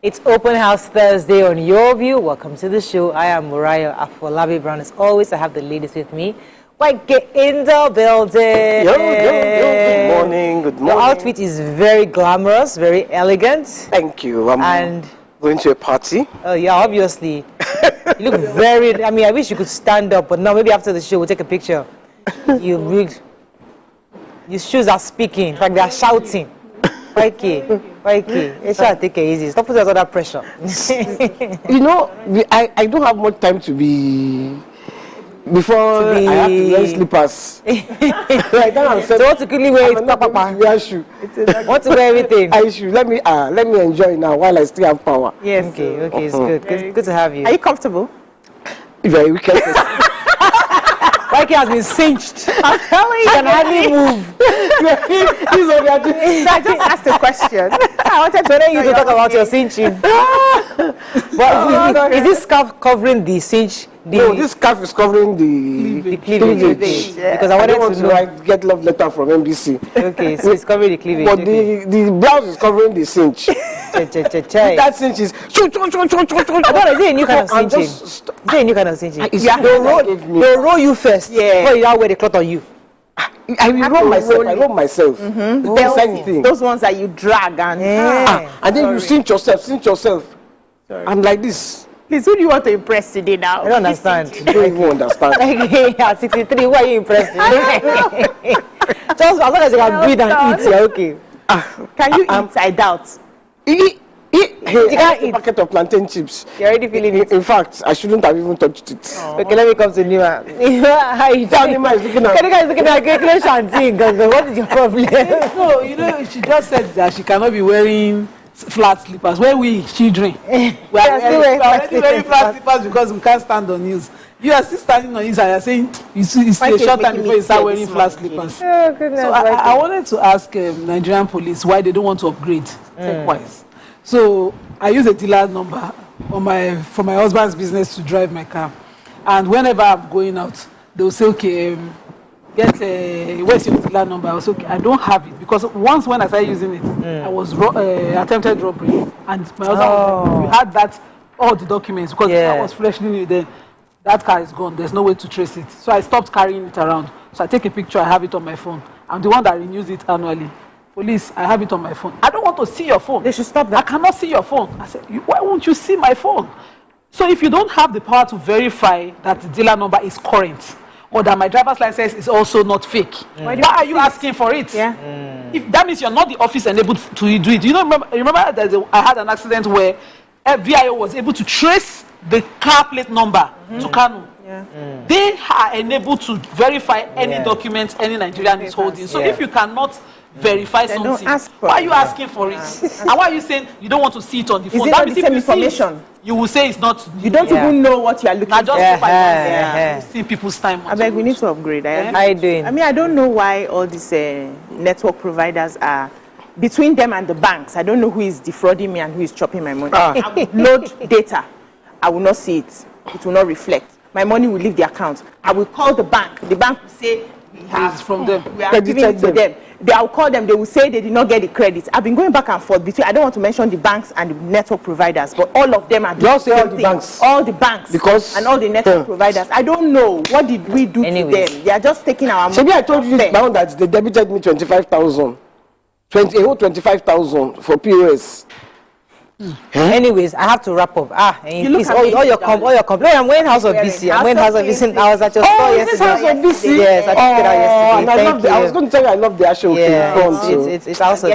It's Open House Thursday on Your View. Welcome to the show. I am Muriah Afolabi Brown. As always, I have the ladies with me. Get in the building. Yo. Good morning. The outfit is very glamorous, very elegant. Thank you. I'm going to a party. Oh, yeah, obviously. You look very, I wish you could stand up, but no, maybe after the show we'll take a picture. Your shoes are speaking. In fact, they are shouting. YK. It's trying to take it easy. Stop putting us under pressure. I don't have much time to be... Before I have to wear slippers. So what to quickly wear it, Papa? Wear shoe. Want to wear everything? I should. Let me enjoy now while I still have power. Yes. Okay, it's good. Good to have you. Are you comfortable? Very wicked. YK has been cinched. I'm telling you. Can hardly move. I just asked a question. I wanted to talk about your cinching. Is this scarf covering the cinch? No, this scarf is covering the cleavage. Yeah. Because I want to know. I get love letter from MBC. Okay, so it's covering the cleavage. But the blouse is covering the cinch. That cinch is... Is it a new kind of cinching? Is it a new kind of cinching? They'll roll you first before you now wear the cloth on you. I will roll myself. Mm-hmm. Those ones that you drag and... and then you cinch yourself. Sorry. I'm like this. Please, who do you want to impress today now? I don't understand. You don't even understand. At 63, who are you impressing? Just as long as you can breathe and eat, you're okay. Can you eat? I doubt. You can't eat a packet of plantain chips. You're already feeling it. In fact, I shouldn't have even touched it. Oh. Okay, let me come to Nima. How you doing? Nima is looking at... Kanika is looking at what is your problem? No, she just said that she cannot be wearing flat slippers. When we children, we are already wearing flat slippers because we can't stand on heels. You are still standing on heels and you are saying it's a short time before you start wearing flat slippers. Oh, goodness. So I wanted to ask Nigerian police why they don't want to upgrade tech-wise. So I use a dealer number for my husband's business to drive my car, and whenever I'm going out, they will say, okay, where's your dealer number? I was okay, I don't have it because once when I started using it, I was attempted robbery, and my husband we had all the documents because the car was freshly new. Then that car is gone. There's no way to trace it, so I stopped carrying it around. So I take a picture. I have it on my phone. I'm the one that renews it annually. Police, I have it on my phone. I don't want to see your phone. They should stop that. I cannot see your phone. I said, why won't you see my phone? So if you don't have the power to verify that the dealer number is current or that my driver's license is also not fake, why are you asking for it? If that means you're not the office enabled to do it. You know, remember that I had an accident where VIO was able to trace the car plate number to Kanu. They are enabled to verify any documents any Nigerian is holding. So if you cannot verify something, why are you asking for it? And why are you saying you don't want to see it on the phone? Is it not the same information? You will say it's not. You don't even know what you are looking for. Just see people's time. I beg, we need to upgrade. How are you doing? I don't know why all these network providers are between them and the banks. I don't know who is defrauding me and who is chopping my money. I will load data. I will not see it. It will not reflect. My money will leave the account. I will call the bank. The bank will say we have from them. We are giving it to them. I will call them. They will say they did not get the credit. I've been going back and forth between. I don't want to mention the banks and the network providers, but all of them are doing all the banks and all the network providers. I don't know what did we do to them. They are just taking our money. Maybe I told you now that they debited me 25,000, 25,000 for POS. Anyways, I have to wrap up. Please, all your complaints. I'm wearing House of BC. I'm wearing House of BC. I was at your store yesterday. House of BC? Yes, I took it out yesterday. I was going to tell you I love the actual it's House of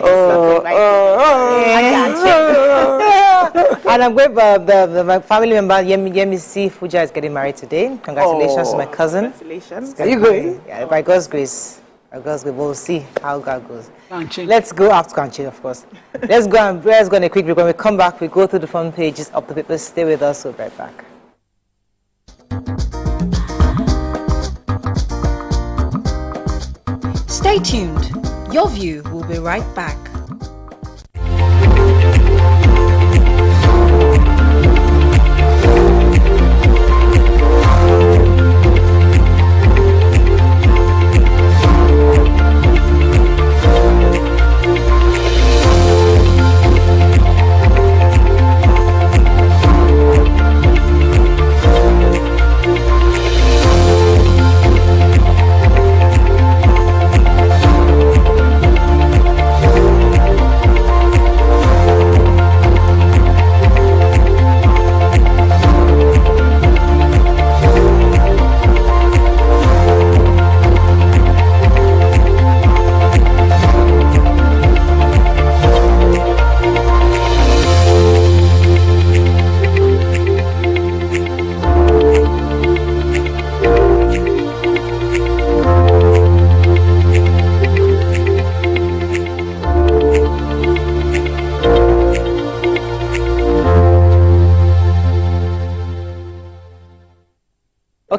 And I'm going my family member Yemisi Fuja is getting married today. Congratulations to my cousin. Congratulations. Are you going? Yeah, by God's grace. We'll see how God goes. Let's go after Kanchi, of course. Let's go on a quick break. When we come back, we go through the front pages of the papers. Stay with us. We'll be right back. Stay tuned. Your View will be right back.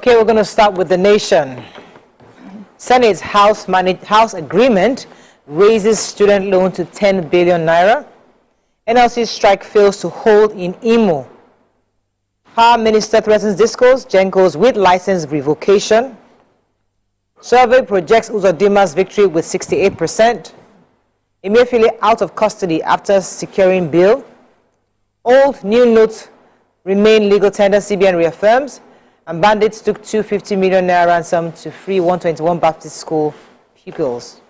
Okay, we're going to start with the nation. Senate's House agreement raises student loan to 10 billion naira. NLC strike fails to hold in Imo. Power Minister threatens discos, Gencos with license revocation. Survey projects Uzodima's victory with 68%. Emefiele out of custody after securing bail. Old new notes remain legal tender, CBN reaffirms. And bandits took 250 million naira ransom to free 121 Baptist school pupils.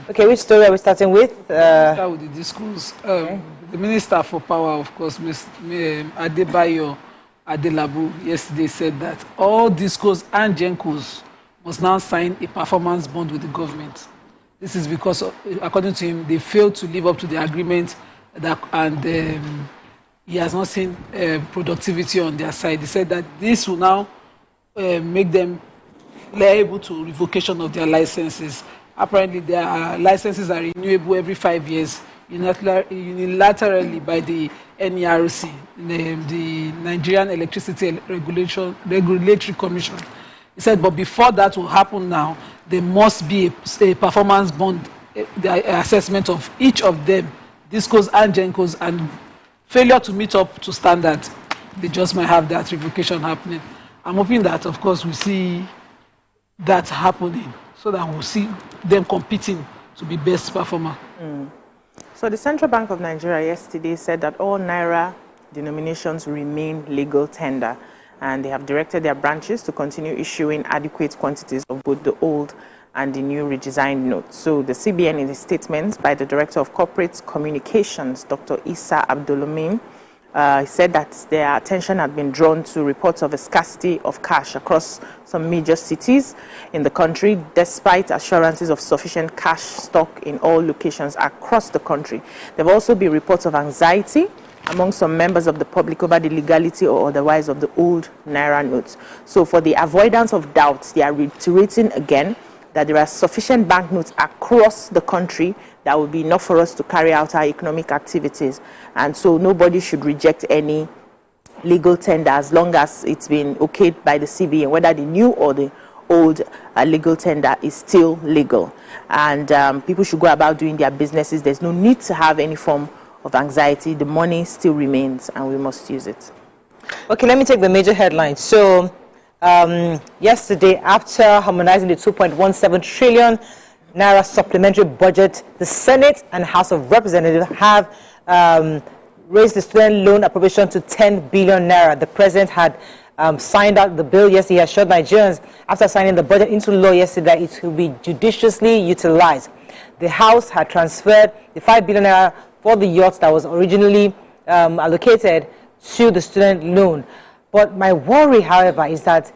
Okay, which story are we starting with? Start with the discourse. The Minister for Power, of course, Adebayo Adelabu, yesterday said that all discos and Gencos must now sign a performance bond with the government. This is because, according to him, they failed to live up to the agreement and he has not seen productivity on their side. He said that this will now make them liable to revocation of their licenses. Apparently, their licenses are renewable every 5 years unilaterally by the NERC, the Nigerian Electricity Regulatory Commission. He said, but before that will happen now, there must be a performance bond, the assessment of each of them, discos and Gencos, and failure to meet up to standard, they just might have that revocation happening. I'm hoping that, of course, we see that happening so that we'll see them competing to be best performer. So the Central Bank of Nigeria yesterday said that all Naira denominations remain legal tender, and they have directed their branches to continue issuing adequate quantities of both the old and the new redesigned notes. So the CBN, in a statement by the Director of Corporate Communications, Dr. Issa Abdulamin, said that their attention had been drawn to reports of a scarcity of cash across some major cities in the country, despite assurances of sufficient cash stock in all locations across the country. There have also been reports of anxiety among some members of the public over the legality or otherwise of the old Naira notes. So for the avoidance of doubts, they are reiterating again that there are sufficient banknotes across the country that will be enough for us to carry out our economic activities. And so nobody should reject any legal tender as long as it's been okayed by the CBN, whether the new or the old legal tender is still legal. And people should go about doing their businesses. There's no need to have any form of anxiety. The money still remains and we must use it. Okay, let me take the major headlines. So yesterday, after harmonizing the 2.17 trillion naira supplementary budget, the Senate and House of Representatives have raised the student loan appropriation to 10 billion naira. The president had signed out the bill yesterday. He assured Nigerians after signing the budget into law yesterday that it will be judiciously utilized. The House had transferred the 5 billion naira for the yachts that was originally allocated to the student loan. But my worry, however, is that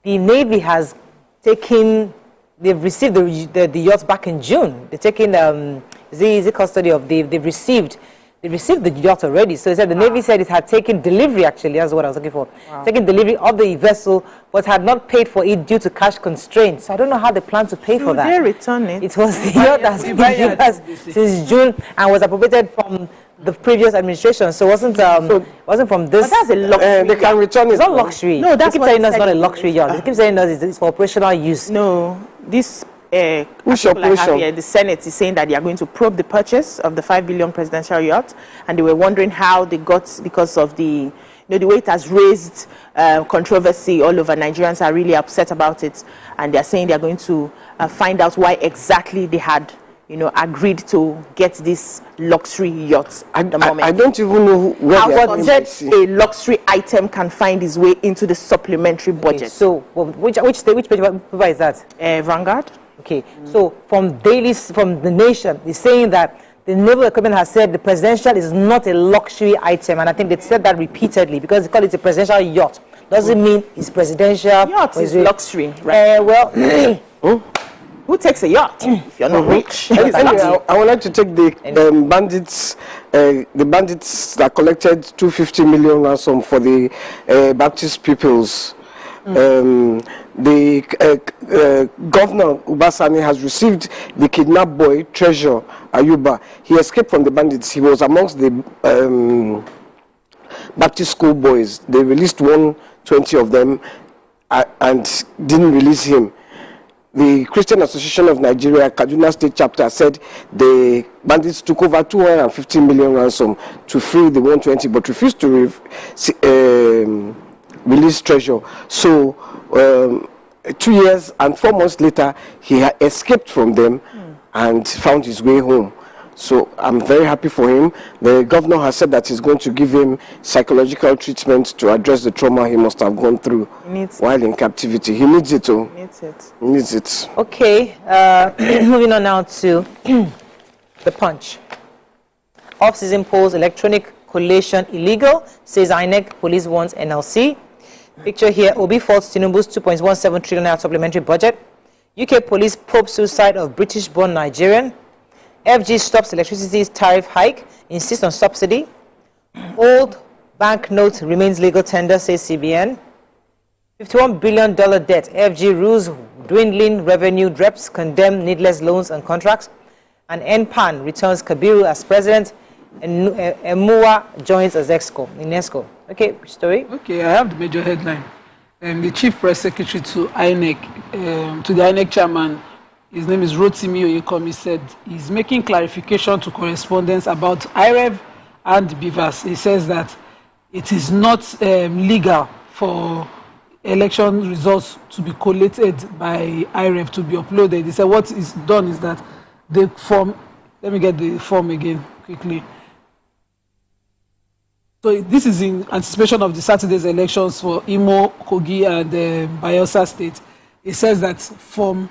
the Navy has taken, they've received the yachts back in June. They've taken the custody of, they've received the yacht already. So he said the Navy said it had taken delivery, actually, that's what I was looking for. Taken delivery of the vessel, but had not paid for it due to cash constraints. So I don't know how they plan to pay for that. They return it. It was the yacht that's been given us since June and was appropriated from the previous administration, so wasn't from this. But that's a luxury. They can return it. It's not luxury. No, that's they keep telling us it's not a luxury yacht. They keep saying us it's for operational use. No, this which article I have operation? here, the Senate is saying that they are going to probe the purchase of the 5 billion presidential yacht, and they were wondering how they got, because of the the way it has raised controversy all over. Nigerians are really upset about it, and they are saying they are going to find out why exactly they had agreed to get this luxury yacht at the moment. I don't even know where how such a luxury item can find its way into the supplementary budget. Okay, so which paper is that? Vanguard. Okay, so from the Nation, they're saying that the naval equipment has said the presidential is not a luxury item, and I think they said that repeatedly because they call it a presidential yacht. Doesn't mean it's presidential. Yacht is luxury, right? Who takes a yacht if you're not rich? Anyway, I would like to take the bandits that collected 250 million ransom for the Baptist pupils. The governor Ubasani has received the kidnapped boy Treasure Ayuba. He escaped from the bandits. He was amongst the Baptist school boys. They released 120 of them and didn't release him. The Christian Association of Nigeria, Kaduna State Chapter, said the bandits took over 250 million ransom to free the 120, but refused to release treasure. So 2 years and 4 months later, he escaped from them and found his way home. So I'm very happy for him. The governor has said that he's going to give him psychological treatment to address the trauma he must have gone through while in captivity. He needs it, oh. He needs it. Okay, moving on now to the Punch. Off-season polls, electronic collation illegal, says INEC, police wants NLC. Picture here, Obi faults Tinubu's 2.17 trillion naira supplementary budget. UK police probe suicide of British-born Nigerian. FG stops electricity tariff hike, insists on subsidy. Old banknote remains legal tender, says CBN. $51 billion debt, FG rules dwindling revenue, reps condemn needless loans and contracts. And NPAN returns Kabiru as president, and Emua joins as EXCO. Okay, story? Okay, I have the major headline. The chief press secretary to INEC, to the INEC chairman, his name is Rotimi Oyekomi, said he's making clarification to correspondence about IREV and BVAS. He says that it is not legal for election results to be collated by IREV to be uploaded. He said what is done is that the form, let me get the form again quickly. So this is in anticipation of the Saturday's elections for Imo, Kogi, and Bayelsa State. It says that form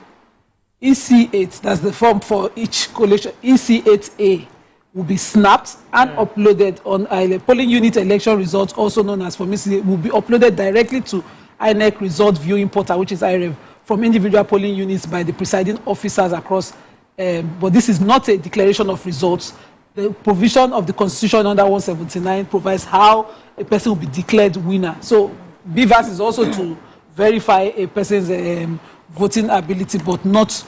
EC8, that's the form for each collation, EC8A, will be snapped and uploaded on INEC. Polling unit election results, also known as form EC8, will be uploaded directly to INEC result viewing portal, which is IREV, from individual polling units by the presiding officers across. But this is not a declaration of results. The provision of the Constitution under 179 provides how a person will be declared winner. So BVAS is also to verify a person's voting ability, but not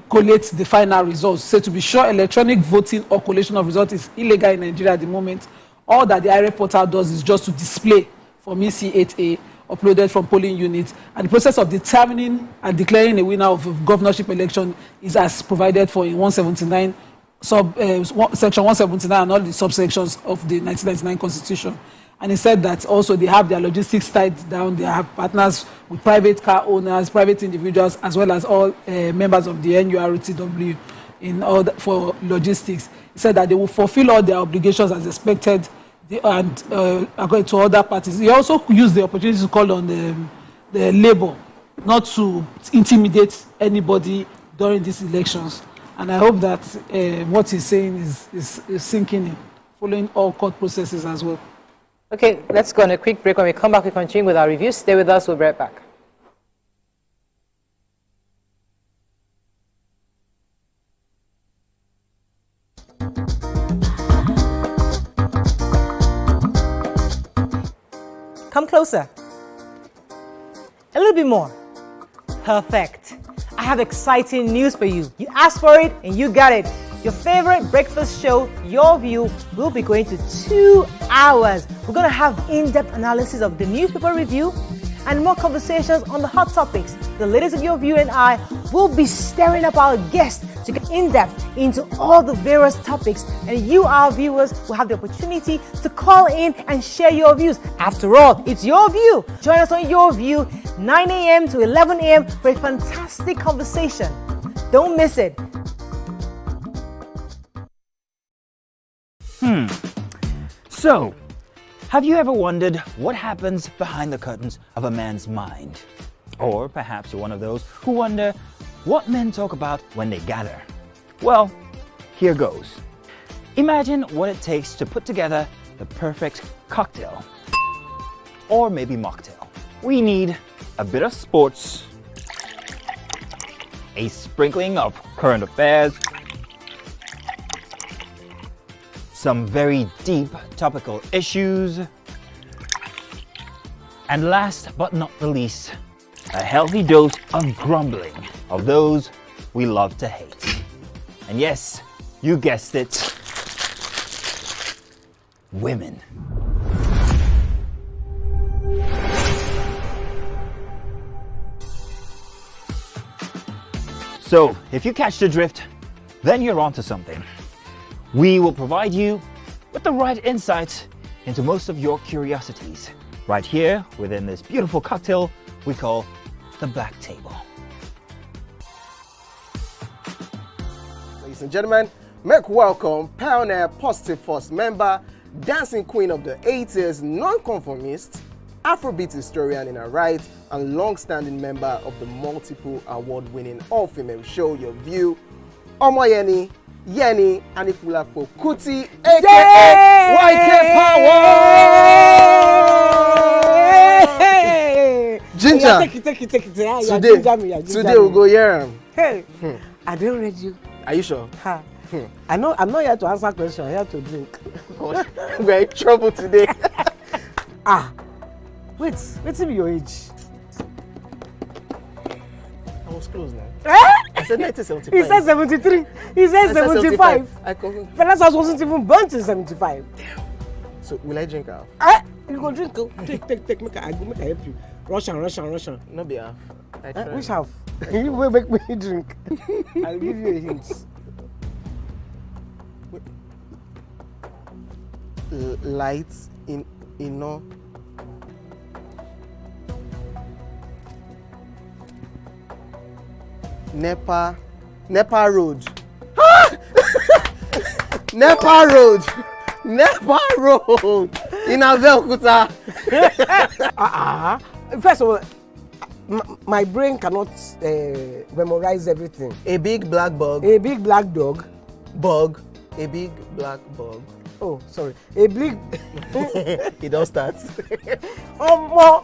collate the final results. So to be sure, electronic voting or collation of results is illegal in Nigeria at the moment. All that the IREV portal does is just to display from EC8A uploaded from polling units, and the process of determining and declaring a winner of a governorship election is as provided for in 179 section 179 and all the subsections of the 1999 Constitution. And he said that also they have their logistics tied down. They have partners with private car owners, private individuals, as well as all members of the NURTW in all for logistics. He said that they will fulfill all their obligations as expected, and according to other parties. He also used the opportunity to call on the Labour not to intimidate anybody during these elections. And I hope that what he's saying is sinking in, following all court processes as well. Okay, let's go on a quick break. When we come back, we continue with our review. Stay with us. We'll be right back. Come closer. A little bit more. Perfect. I have exciting news for you. You asked for it and you got it. Your favorite breakfast show, Your View, will be going to 2 hours. We're going to have in-depth analysis of the newspaper review and more conversations on the hot topics. The ladies of Your View and I will be stirring up our guests to get in-depth into all the various topics, and you, our viewers, will have the opportunity to call in and share your views. After all, it's Your View. Join us on Your View, 9 a.m. to 11 a.m. for a fantastic conversation. Don't miss it. So, have you ever wondered what happens behind the curtains of a man's mind? Or perhaps you're one of those who wonder what men talk about when they gather. Well, here goes. Imagine what it takes to put together the perfect cocktail. Or maybe mocktail. We need a bit of sports, a sprinkling of current affairs, some very deep topical issues, and last but not the least, a healthy dose of grumbling of those we love to hate. And yes, you guessed it, women. So, if you catch the drift, then you're onto something. We will provide you with the right insights into most of your curiosities, right here within this beautiful cocktail we call the Black Table. Ladies and gentlemen, make welcome pioneer Positive Force member, dancing queen of the 80s, non-conformist, Afrobeat historian in her right, and long-standing member of the multiple award-winning all-female show Your View, Omoyeni Yeni Anikulapo Kuti, aka YK Power! Ginger, Take it. today we'll go here. Hey, I don't read you. Are you sure? Ha. I'm not here to answer questions. I'm here to drink. We're in trouble today. Wait till your age. I was close now. Eh? I said 1975. He said 73. He said 75. I confirm. Fellas wasn't even born till 75. So will I drink half? You go drink. Take. Make I help you. Russian. No be half. I try. Which half? You will make me drink. I'll give you a hint. Lights in no. Nepa Road. Nepa Road in Abeokuta. First of all, my brain cannot memorize everything. A big black bug. A big black dog. A big black bug. Oh, sorry. A big. It don't start. Ọmọ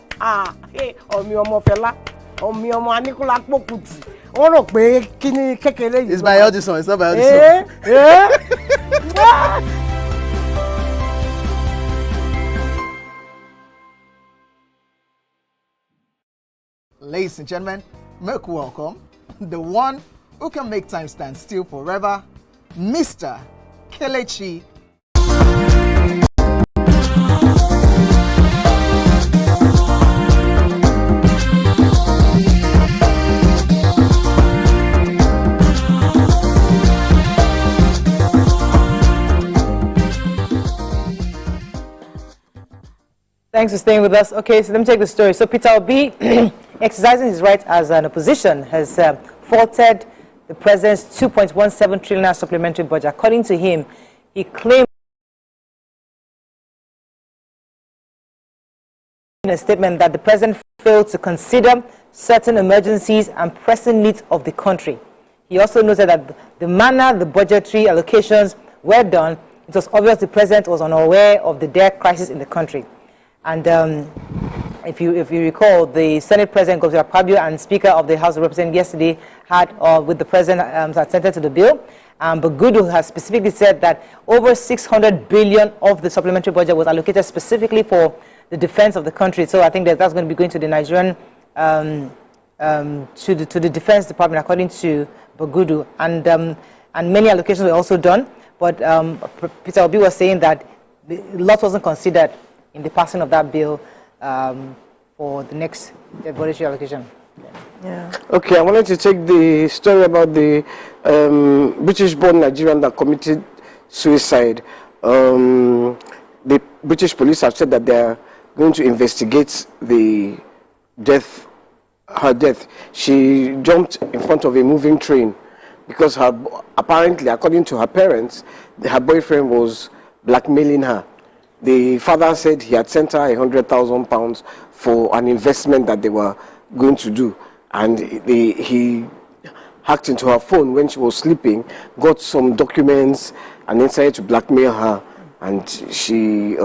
ọmọ fẹlá ọmọ Anikulapo Kuti. Wọ́n rò pé kí ni kékeré yìí. It's by Audison. It's not by Audison. Ladies and gentlemen, make welcome the one who can make time stand still forever, Mr. Kelechi. Thanks for staying with us. Okay, so let me take the story. So Peter Obi, exercising his right as an opposition, has faulted the president's 2.17 trillion supplementary budget. According to him, he claimed in a statement that the president failed to consider certain emergencies and pressing needs of the country. He also noted that the manner the budgetary allocations were done, it was obvious the president was unaware of the dire crisis in the country. And if you recall, the Senate President Godswill Akpabio and Speaker of the House of Representatives yesterday had with the President assented to the bill. But Gudu has specifically said that over 600 billion of the supplementary budget was allocated specifically for the defense of the country. So I think that's going to be going to the Nigerian to the Defense Department, according to Bagudu. And many allocations were also done. But Peter Obi was saying that a lot wasn't considered in the passing of that bill for the next budgetary allocation. Yeah. Okay, I wanted to take the story about the British-born Nigerian that committed suicide. The British police have said that they are going to investigate her death. She jumped in front of a moving train because apparently, according to her parents, her boyfriend was blackmailing her. The father said he had sent her £100,000 for an investment that they were going to do, and he hacked into her phone when she was sleeping, got some documents, and then decided to blackmail her. And she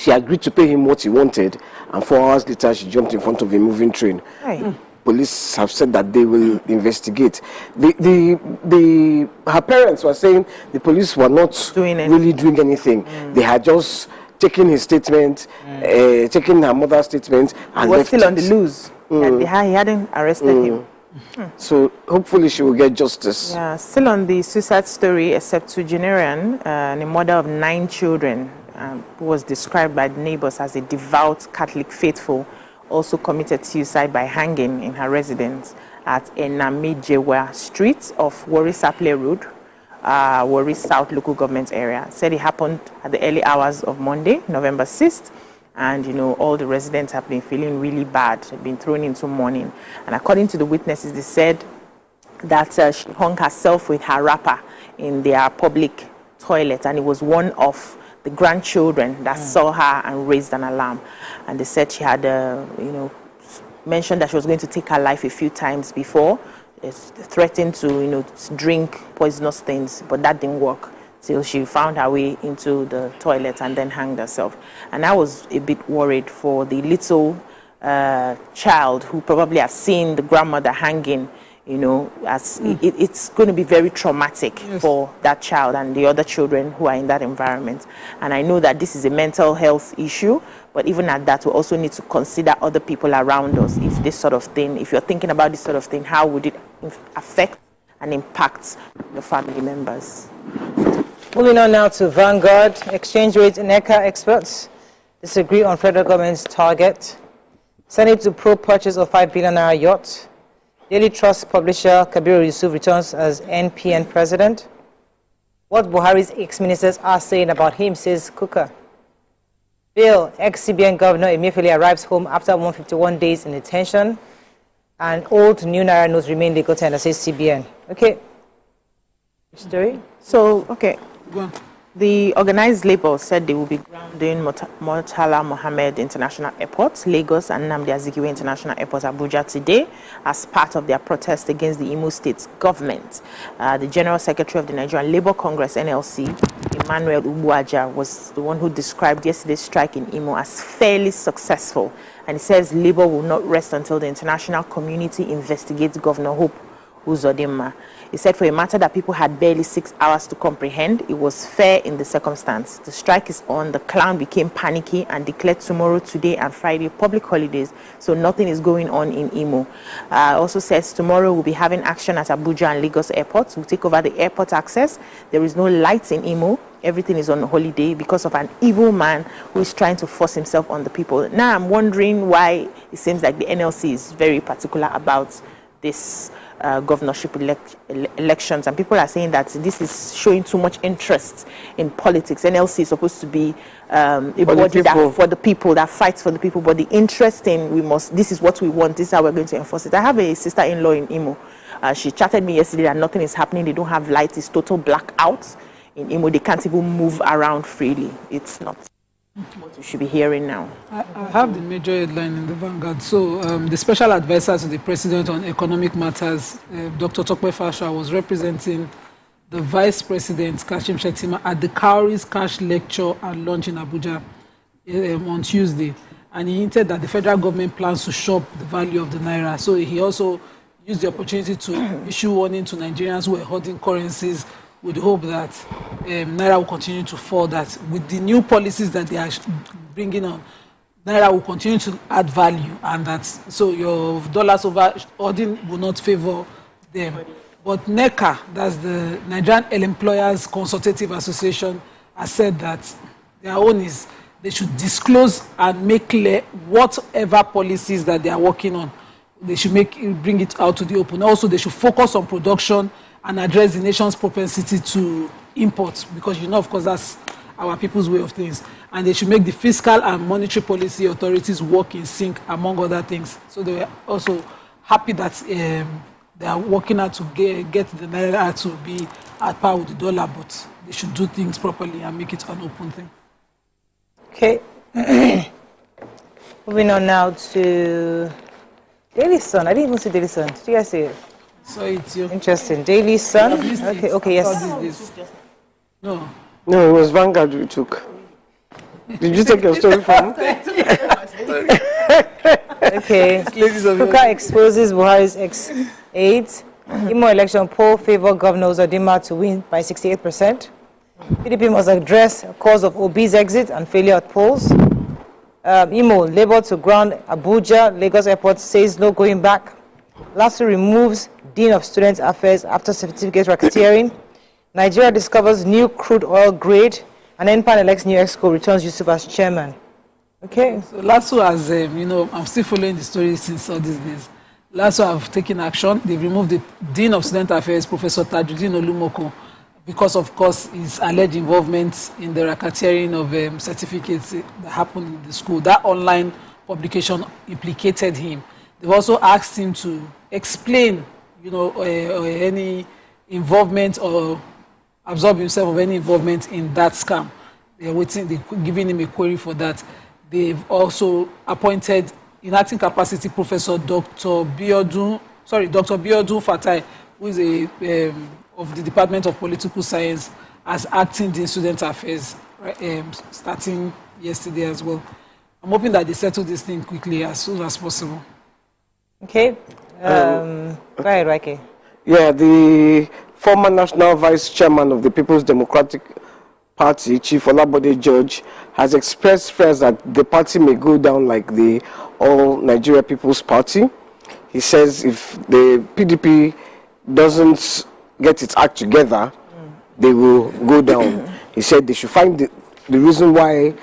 agreed to pay him what he wanted, and 4 hours later she jumped in front of a moving train. Hey. Police have said that they will investigate. Her parents were saying the police were not really doing anything. They had just taken his statement, taken her mother's statement, and was left still it. on the loose. He hadn't arrested him. So hopefully she will get justice. Yeah, still on the suicide story, a septuagenarian, a mother of 9 children, who was described by the neighbors as a devout Catholic faithful, also committed suicide by hanging in her residence. at Enamejewa Street of Warri Saple Road, Warri South local government area. Said it happened at the early hours of Monday, November 6th. And, all the residents have been feeling really bad, have been thrown into mourning. And according to the witnesses, they said that she hung herself with her wrapper in their public toilet, and it was one of the grandchildren that saw her and raised an alarm. And they said she had, mentioned that she was going to take her life a few times before, threatened to, drink poisonous things, but that didn't work till she found her way into the toilet and then hanged herself. And I was a bit worried for the little child who probably has seen the grandmother hanging. As it's going to be very traumatic for that child and the other children who are in that environment. And I know that this is a mental health issue, but even at that, we also need to consider other people around us. If this sort of thing, if you're thinking about this sort of thing, how would it affect and impact your family members? Moving on now to Vanguard. Exchange rate NECA experts disagree on federal government's target. Senate to probe purchase of 5 billion naira yacht. Daily Trust publisher Kabir Yusuf returns as NPN president. What Buhari's ex-ministers are saying about him, says Kuka. Bill, ex-CBN governor Emefiele arrives home after 151 days in detention. And old new naira notes remain legal tender, says CBN. Okay. Story? So, okay. Go on. The organized labor said they will be grounding Murtala Mohammed International Airport, Lagos, and Nnamdi Azikiwe International Airport, Abuja today as part of their protest against the Imo State government. The General Secretary of the Nigerian Labour Congress, NLC, Emmanuel Ubuaja, was the one who described yesterday's strike in Imo as fairly successful. And he says Labour will not rest until the international community investigates Governor Hope Uzodinma. He said for a matter that people had barely 6 hours to comprehend, it was fair in the circumstance. The strike is on. The clown became panicky and declared tomorrow, today, and Friday public holidays, so nothing is going on in Imo. Also says tomorrow we'll be having action at Abuja and Lagos airports. We'll take over the airport access. There is no lights in Imo. Everything is on holiday because of an evil man who is trying to force himself on the people. Now I'm wondering why it seems like the NLC is very particular about this governorship elections, and people are saying that this is showing too much interest in politics. NLC is supposed to be a body that for the people, that fights for the people, but the interest in this is what we want, this is how we're going to enforce it. I have a sister-in-law in Imo. She chatted me yesterday that nothing is happening. They don't have lights. It's total blackout in Imo. They can't even move around freely. It's not what we should be hearing now. I have the major headline in the Vanguard. So the special advisor to the president on economic matters, Dr. Tokwe Fasha, was representing the vice president, Kashim Shettima, at the Cowries Cash Lecture and launch in Abuja on Tuesday. And he hinted that the federal government plans to shop the value of the naira. So he also used the opportunity to issue warning to Nigerians who are holding currencies, with the hope that naira will continue to fall, that with the new policies that they are bringing on, naira will continue to add value, and that so your dollars over holding will not favor them. But NECA, that's the Nigerian Employers Consultative Association, has said that their own is they should disclose and make clear whatever policies that they are working on. They should bring it out to the open. Also, they should focus on production and address the nation's propensity to import, because of course, that's our people's way of things. And they should make the fiscal and monetary policy authorities work in sync, among other things. So they were also happy that they are working out to get the naira to be at par with the dollar, but they should do things properly and make it an open thing. Okay. Moving on now to Daily Sun. I didn't even see Daily Sun. Did you guys see it? So it's your Interesting. Daily Sun. Okay, yes. No, it was Vanguard we took. Did you take your story from? Okay. Kuka exposes Buhari's ex-aides. Imo election poll favor Governor Uzodinma to win by 68%. PDP must address cause of Obi's exit and failure at polls. Imo, Labour to ground Abuja, Lagos Airport says no going back. LASU removes Dean of Student Affairs after certificate racketeering. Nigeria discovers new crude oil grade. And NPAN elects new EXCO, returns Yusuf as chairman. Okay. So LASU has, I'm still following the story since all these days. LASO have taken action. They've removed the Dean of Student Affairs, Professor Tajuddin Olumoko, because of course his alleged involvement in the racketeering of certificates that happened in the school. That online publication implicated him. They've also asked him to explain, any involvement or absolve himself of any involvement in that scam. They're giving him a query for that. They've also appointed in acting capacity Professor Dr. Biodun Fatai, who is of the Department of Political Science, as acting Dean Student Affairs, starting yesterday as well. I'm hoping that they settle this thing quickly as soon as possible. Okay. Go ahead, Raike. Yeah, the former National Vice Chairman of the People's Democratic Party, Chief Olabode George, has expressed fears that the party may go down like the All Nigeria People's Party. He says if the PDP doesn't get its act together, they will go down. He said they should find the reason why,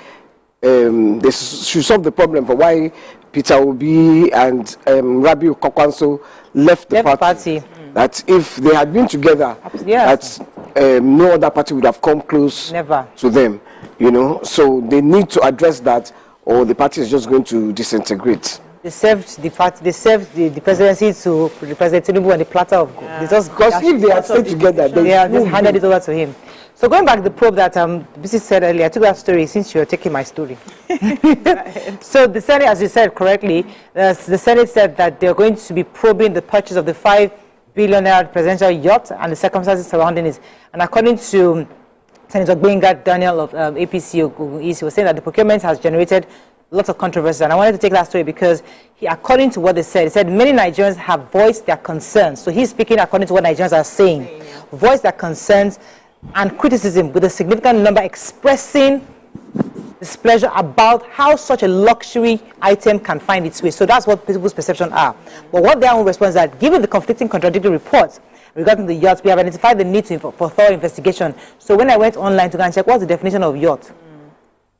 they should solve the problem for why Peter Obi and Rabiu Kokwanso left the party. That if they had been together, yes, that no other party would have come close to them. So they need to address that, or the party is just going to disintegrate. They served the party. They served the presidency to President Tinubu on the platter of gold. Because if they had stayed together, they just handed it over to him. So going back to the probe that Bisi said earlier, I took that story since you're taking my story. So the Senate, as you said correctly, the Senate said that they're going to be probing the purchase of the $5 billion presidential yacht and the circumstances surrounding it. And according to Senator Gbenga Daniel of APC, he was saying that the procurement has generated lots of controversy. And I wanted to take that story because according to what they said, he said many Nigerians have voiced their concerns. So he's speaking according to what Nigerians are saying. Voiced their concerns and criticism, with a significant number expressing displeasure about how such a luxury item can find its way. So that's what people's perception are. But what their own response is that, given the conflicting, contradictory reports regarding the yachts, we have identified the need for thorough investigation. So when I went online to go and check what's the definition of yacht,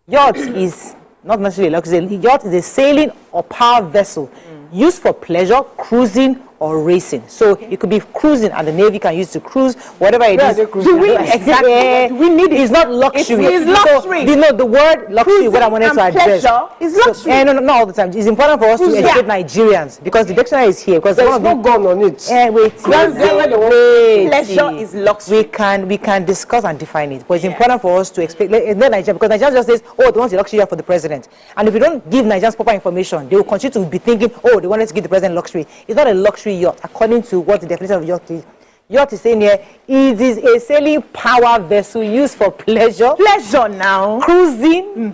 yacht is not necessarily luxury. Yacht is a sailing or power vessel used for pleasure, cruising, or racing. So it could be cruising, and the Navy can use to cruise, whatever it is. Do we exactly? Do we need it? It's not luxury. It's luxury. So, the word luxury, what I wanted to address. Is luxury. No, not all the time. It's important for us to educate Nigerians, because the dictionary is here. Because there's no gun on it. Wait. Pleasure is luxury. We can discuss and define it, but it's important for us to explain. Nigeria, because Nigeria just says, oh, they want the luxury yacht for the president, and if we don't give Nigerians proper information, they will continue to be thinking, oh, they wanted to give the president luxury. It's not a luxury yacht, according to what the definition of yacht is. Yacht is saying here, it is a sailing power vessel used for pleasure. Pleasure now. Cruising.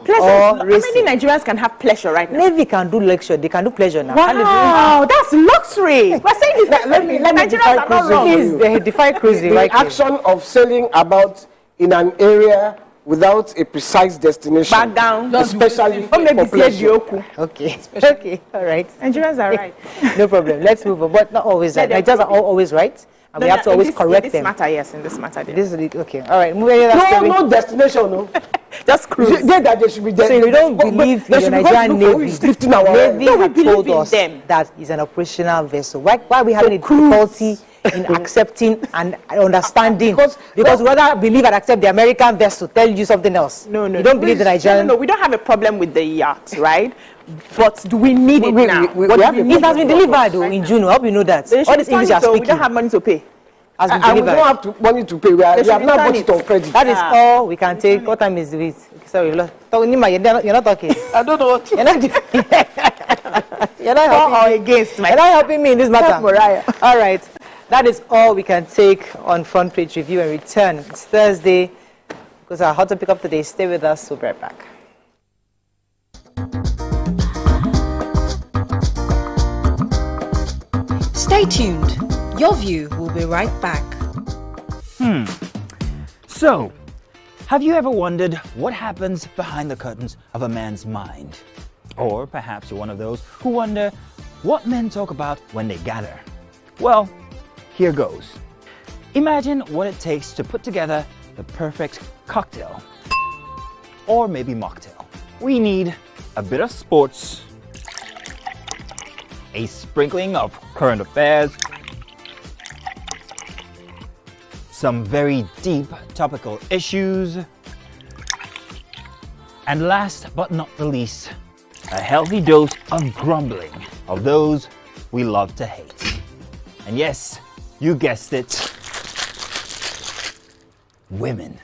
Pleasure. How many Nigerians can have pleasure right now? Navy can do luxury. They can do pleasure now. Wow, that's luxury. We're saying this. Let me define cruising. Please, they define cruising. The action of sailing about in an area without a precise destination. Back down. Especially or maybe for pleasure. Okay. Okay. All right. Nigerians are right. No problem. Let's move on. But not always right. Nigerians are always right. And we have to always correct them. In this matter, yes. In this matter. This is okay. All right. Moving on. No destination, no. Just cruise. They should be there. So we don't believe the Nigerian Navy have told us that is an operational vessel. Why are we having a difficulty in accepting and understanding? Because we rather believe and accept the American vessel tell you something else. No. You don't believe the Nigerian. No, we don't have a problem with the yacht, right? But do we need it now? It has been delivered though in June. I hope you know that. All this English are speaking. We don't have money to pay. Has been And we delivered. don't have money to pay. We have not bought it on credit. That is all we can take. What time is it? Sorry, you're not talking. I don't know what. You're not you're not helping me. Against You're not helping me in this matter. All right. That is all we can take on Front Page Review and return. It's Thursday. Because our hot topic of the day. Stay with us. We'll be right back. Stay tuned. Your View will be right back. So, have you ever wondered what happens behind the curtains of a man's mind? Or perhaps you're one of those who wonder what men talk about when they gather. Well, here goes. Imagine what it takes to put together the perfect cocktail. Or maybe mocktail. We need a bit of sports, a sprinkling of current affairs, some very deep topical issues, and last but not the least, a healthy dose of grumbling of those we love to hate. And yes, you guessed it, women.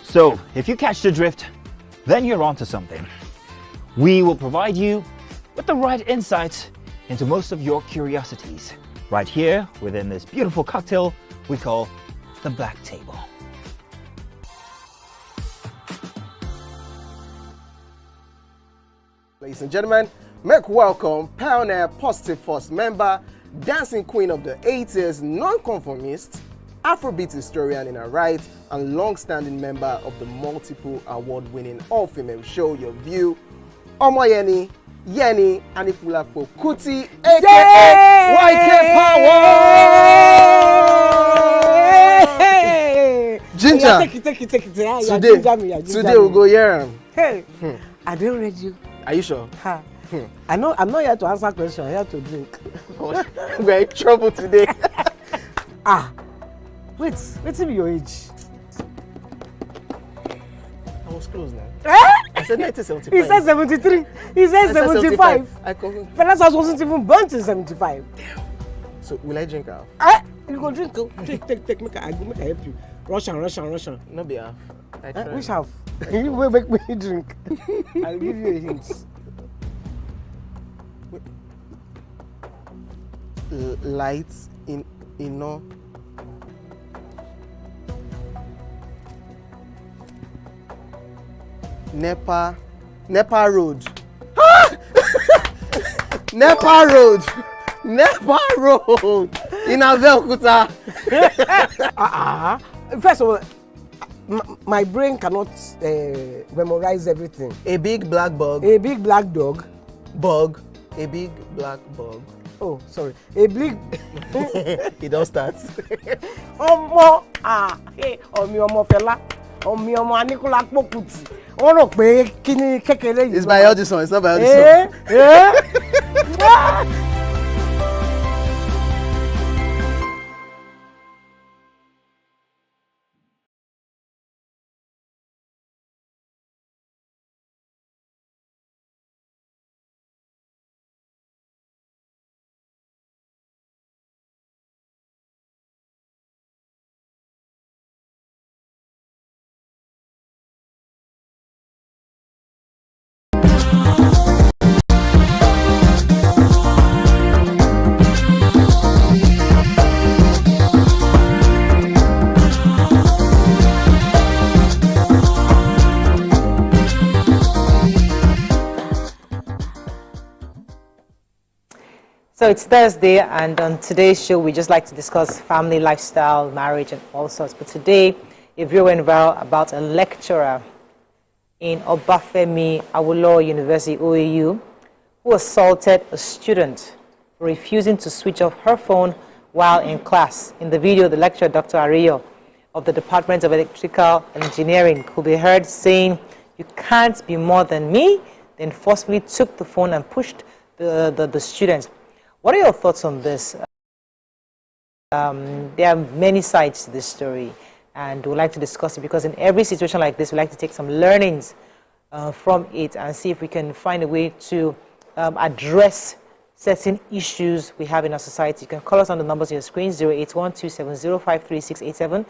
So, if you catch the drift, then you're onto something. We will provide you with the right insights into most of your curiosities, right here within this beautiful cocktail we call the Black Table. Ladies and gentlemen, make welcome pioneer Positive Force member, dancing queen of the 80s, non-conformist, Afrobeat historian in her right, and long-standing member of the multiple award-winning all-female show Your View, Omoyeni Yeni Anikulapo Kuti, aka YK Power! Ginger, Take it. today we'll go here. Hey, I don't read you. Are you sure? Ha. I'm not here to answer questions. I'm here to drink. We're in trouble today. Wait till your age. I was close now. Eh? I said 1975. He said 73. He said 75. I confirm. Fellas wasn't even born till 75. So will I drink half? You go drink. Take. Make I help you. Russian. No be half. I try. Which half? You will make me drink. I'll give you a hint. Lights in no. Nepa Road. Nepa Road in Abeokuta. First of all, my brain cannot memorize everything. A big black bug. A big black dog. Bug. A big black bug. Oh, sorry. A big. It don't start. Ọmọ fẹlá. Ọmọ Anikulapo Kuti. Wọ́n rò pé kí ni kékeré yìí. It's by Audison. It's not by Audison. So it's Thursday, and on today's show, we just like to discuss family, lifestyle, marriage, and all sorts. But today, a video went viral about a lecturer in Obafemi Awolowo University, OAU, who assaulted a student for refusing to switch off her phone while in class. In the video, the lecturer, Dr. Ariyo, of the Department of Electrical Engineering, could be heard saying, "You can't be more than me," then forcefully took the phone and pushed the student. What are your thoughts on this? There are many sides to this story, and we'd like to discuss it because in every situation like this, we like to take some learnings from it and see if we can find a way to address certain issues we have in our society. You can call us on the numbers on your screen, 081-270-53687,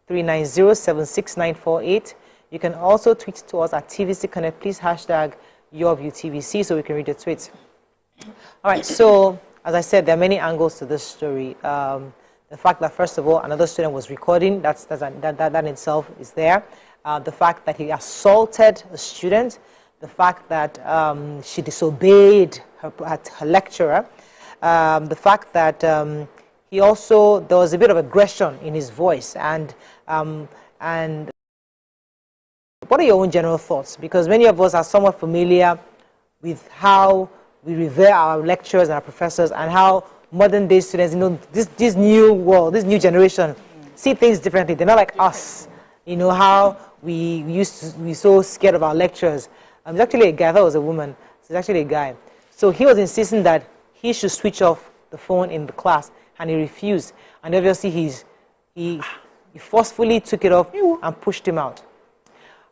091-390-76948. You can also tweet to us at TVC Connect. Please hashtag YourViewTVC so we can read the tweets. All right, so as I said, there are many angles to this story. The fact that, first of all, another student was recording, that in itself is there. The fact that he assaulted a student, the fact that she disobeyed her lecturer, the fact that there was a bit of aggression in his voice, and what are your own general thoughts? Because many of us are somewhat familiar with how we revere our lecturers and our professors, and how modern day students, this new world, this new generation, see things differently. They're not like us. You know how we used to be so scared of our lecturers. It's actually a guy. I thought it was a woman. It's actually a guy. So he was insisting that he should switch off the phone in the class, and he refused. And obviously, he forcefully took it off and pushed him out.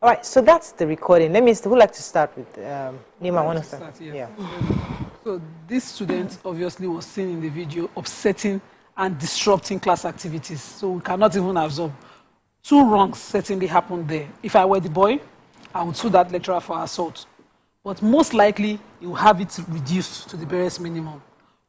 All right, so that's the recording. Let me. Who'd like to start with? Nima, I want to start. Yeah. So this student obviously was seen in the video upsetting and disrupting class activities. So we cannot even absorb. 2 wrongs certainly happened there. If I were the boy, I would sue that lecturer for assault. But most likely, you will have it reduced to the barest minimum.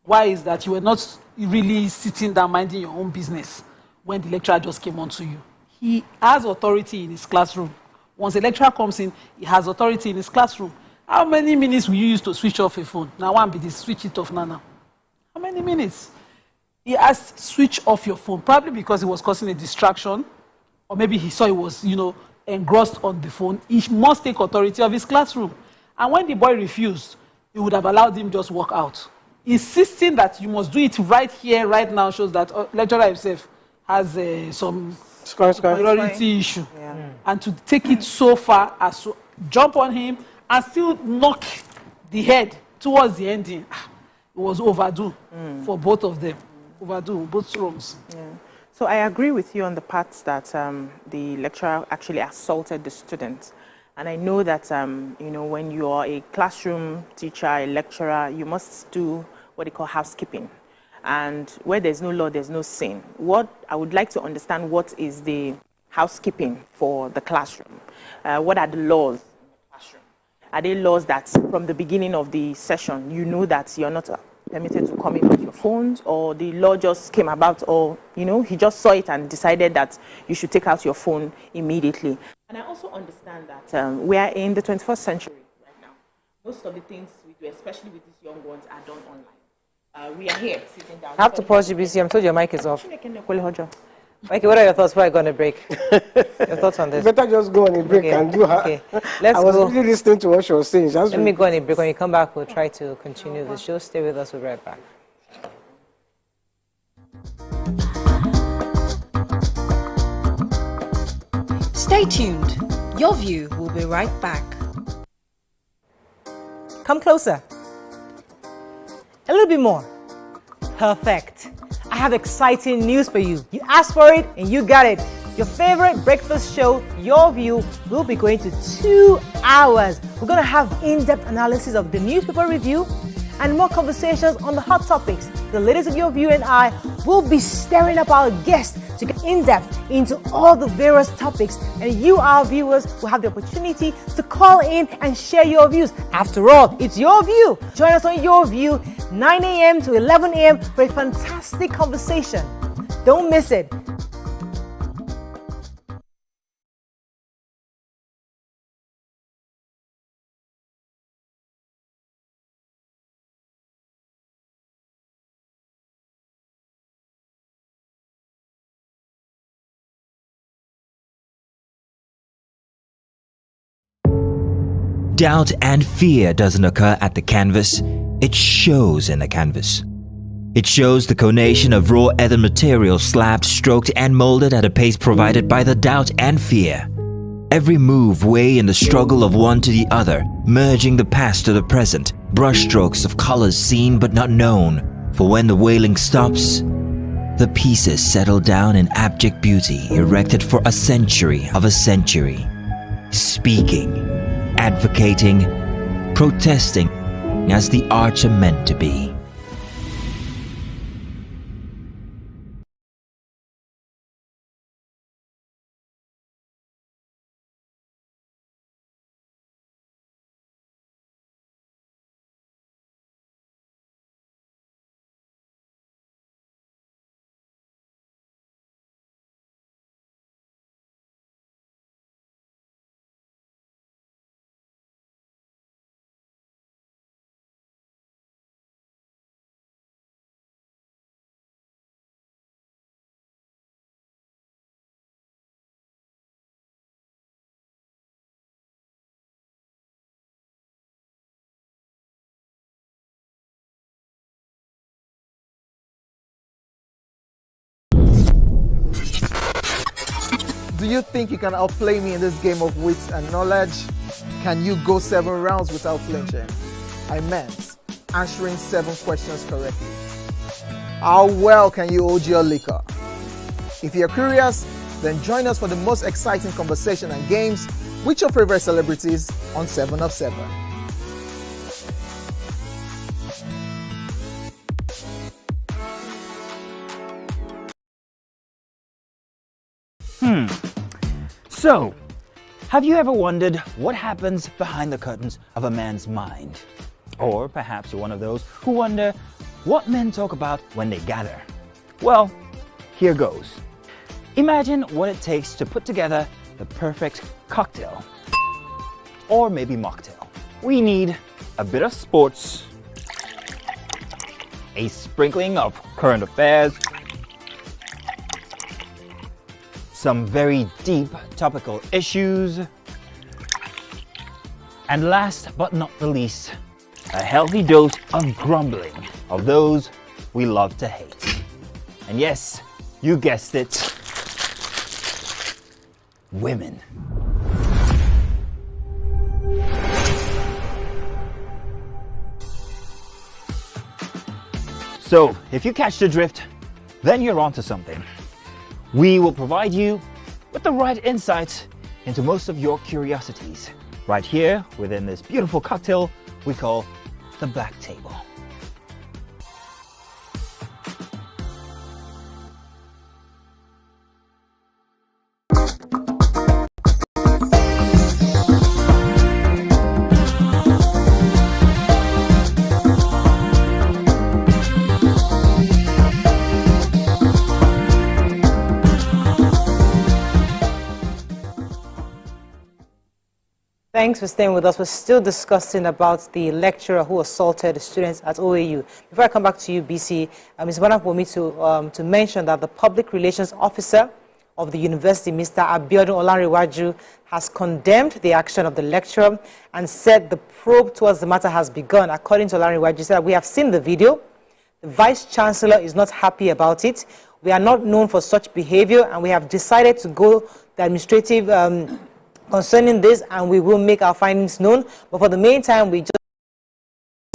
Why is that? You were not really sitting down minding your own business when the lecturer just came on to you. He has authority in his classroom. Once a lecturer comes in, he has authority in his classroom. How many minutes will you use to switch off a phone? Now one be this, switch it off now. How many minutes? He asked, switch off your phone, probably because it was causing a distraction, or maybe he saw he was, engrossed on the phone. He must take authority of his classroom. And when the boy refused, he would have allowed him just walk out. Insisting that you must do it right here, right now, shows that lecturer himself has some priority issue. Yeah. And to take it so far as to jump on him and still knock the head towards the ending, it was overdue for both of them. Overdue, both wrongs. Yeah. So I agree with you on the part that the lecturer actually assaulted the student. And I know that, when you are a classroom teacher, a lecturer, you must do what they call housekeeping. And where there's no law, there's no sin. What I would like to understand, what is the housekeeping for the classroom? What are the laws in the classroom? Are they laws that from the beginning of the session, you know that you're not permitted to come in with your phones, or the law just came about, or, he just saw it and decided that you should take out your phone immediately? And I also understand that we are in the 21st century right now. Most of the things we do, especially with these young ones, are done online. We are here sitting down. I have to pause you, BC. I'm told your mic is off. Mikey, what are your thoughts before I go on a break? Your thoughts on this? You better just go on a break and do her. Okay, let's I was go. really listening to what she was saying. Let me go on a break. When you come back, we'll try to continue the show. Stay with us. We'll be right back. Stay tuned. Your View will be right back. Come closer. A little bit more. Perfect. I have exciting news for you. You asked for it and you got it. Your favorite breakfast show, Your View, will be going to 2 hours. We're going to have in-depth analysis of the newspaper review and more conversations on the hot topics. The ladies of Your View and I will be stirring up our guests to get in-depth into all the various topics, and you, our viewers, will have the opportunity to call in and share your views. After all, it's your view. Join us on Your View, 9 a.m. to 11 a.m. for a fantastic conversation. Don't miss it. Doubt and fear doesn't occur at the canvas, it shows in the canvas. It shows the conation of raw earthen material slabbed, stroked and molded at a pace provided by the doubt and fear. Every move weigh in the struggle of one to the other, merging the past to the present, brushstrokes of colors seen but not known. For when the wailing stops, the pieces settle down in abject beauty erected for a century of a century. Speaking, advocating, protesting as the arts are meant to be. Do you think you can outplay me in this game of wit and knowledge? Can you go 7 rounds without flinching? I meant answering 7 questions correctly. How well can you hold your liquor? If you're curious, then join us for the most exciting conversation and games with your favorite celebrities on 7 of 7. So, have you ever wondered what happens behind the curtains of a man's mind? Or perhaps you're one of those who wonder what men talk about when they gather. Well, here goes. Imagine what it takes to put together the perfect cocktail. Or maybe mocktail. We need a bit of sports, a sprinkling of current affairs, some very deep topical issues, and last but not the least, a healthy dose of grumbling of those we love to hate. And yes, you guessed it, women. So, if you catch the drift, then you're onto something. We will provide you with the right insights into most of your curiosities right here within this beautiful cocktail we call the Black Table. Thanks for staying with us. We're still discussing about the lecturer who assaulted students at OAU. Before I come back to you, BC, it's important for me to mention that the public relations officer of the university, Mr. Abiodun Olanrewaju, has condemned the action of the lecturer and said the probe towards the matter has begun. According to Olanrewaju, he said, we have seen the video. The vice-chancellor is not happy about it. We are not known for such behavior, and we have decided to go the administrative concerning this, and we will make our findings known. But for the meantime, we just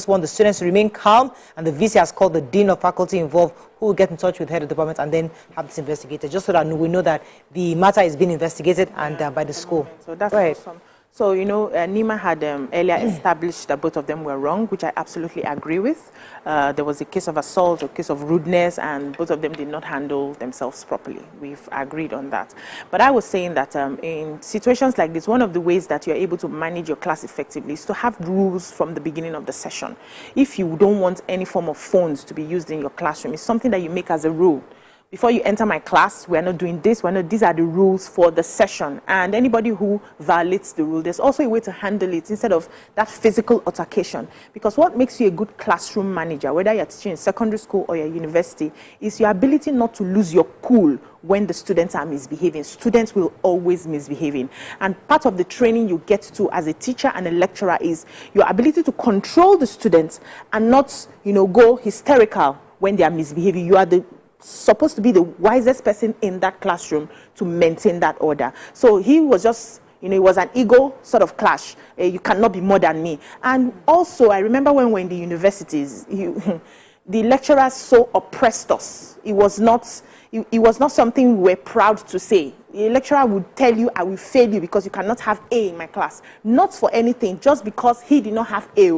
want the students to remain calm, and the VC has called the dean of faculty involved, who will get in touch with the head of the department and then have this investigated, just so that we know that the matter is being investigated and by the school. So that's awesome. So, you know, Nima had earlier established that both of them were wrong, which I absolutely agree with. There was a case of assault, a case of rudeness, and both of them did not handle themselves properly. We've agreed on that. But I was saying that in situations like this, one of the ways that you're able to manage your class effectively is to have rules from the beginning of the session. If you don't want any form of phones to be used in your classroom, it's something that you make as a rule. Before you enter my class, we're not doing this, these are the rules for the session. And anybody who violates the rule, there's also a way to handle it instead of that physical altercation. Because what makes you a good classroom manager, whether you're teaching in secondary school or your university, is your ability not to lose your cool when the students are misbehaving. Students will always misbehaving. And part of the training you get to as a teacher and a lecturer is your ability to control the students and not, go hysterical when they are misbehaving. You are supposed to be the wisest person in that classroom to maintain that order. So he was just, it was an ego sort of clash. You cannot be more than me. And also, I remember when we were in the universities, the lecturers so oppressed us. It was not something we were proud to say. The lecturer would tell you, I will fail you because you cannot have A in my class. Not for anything, just because he did not have A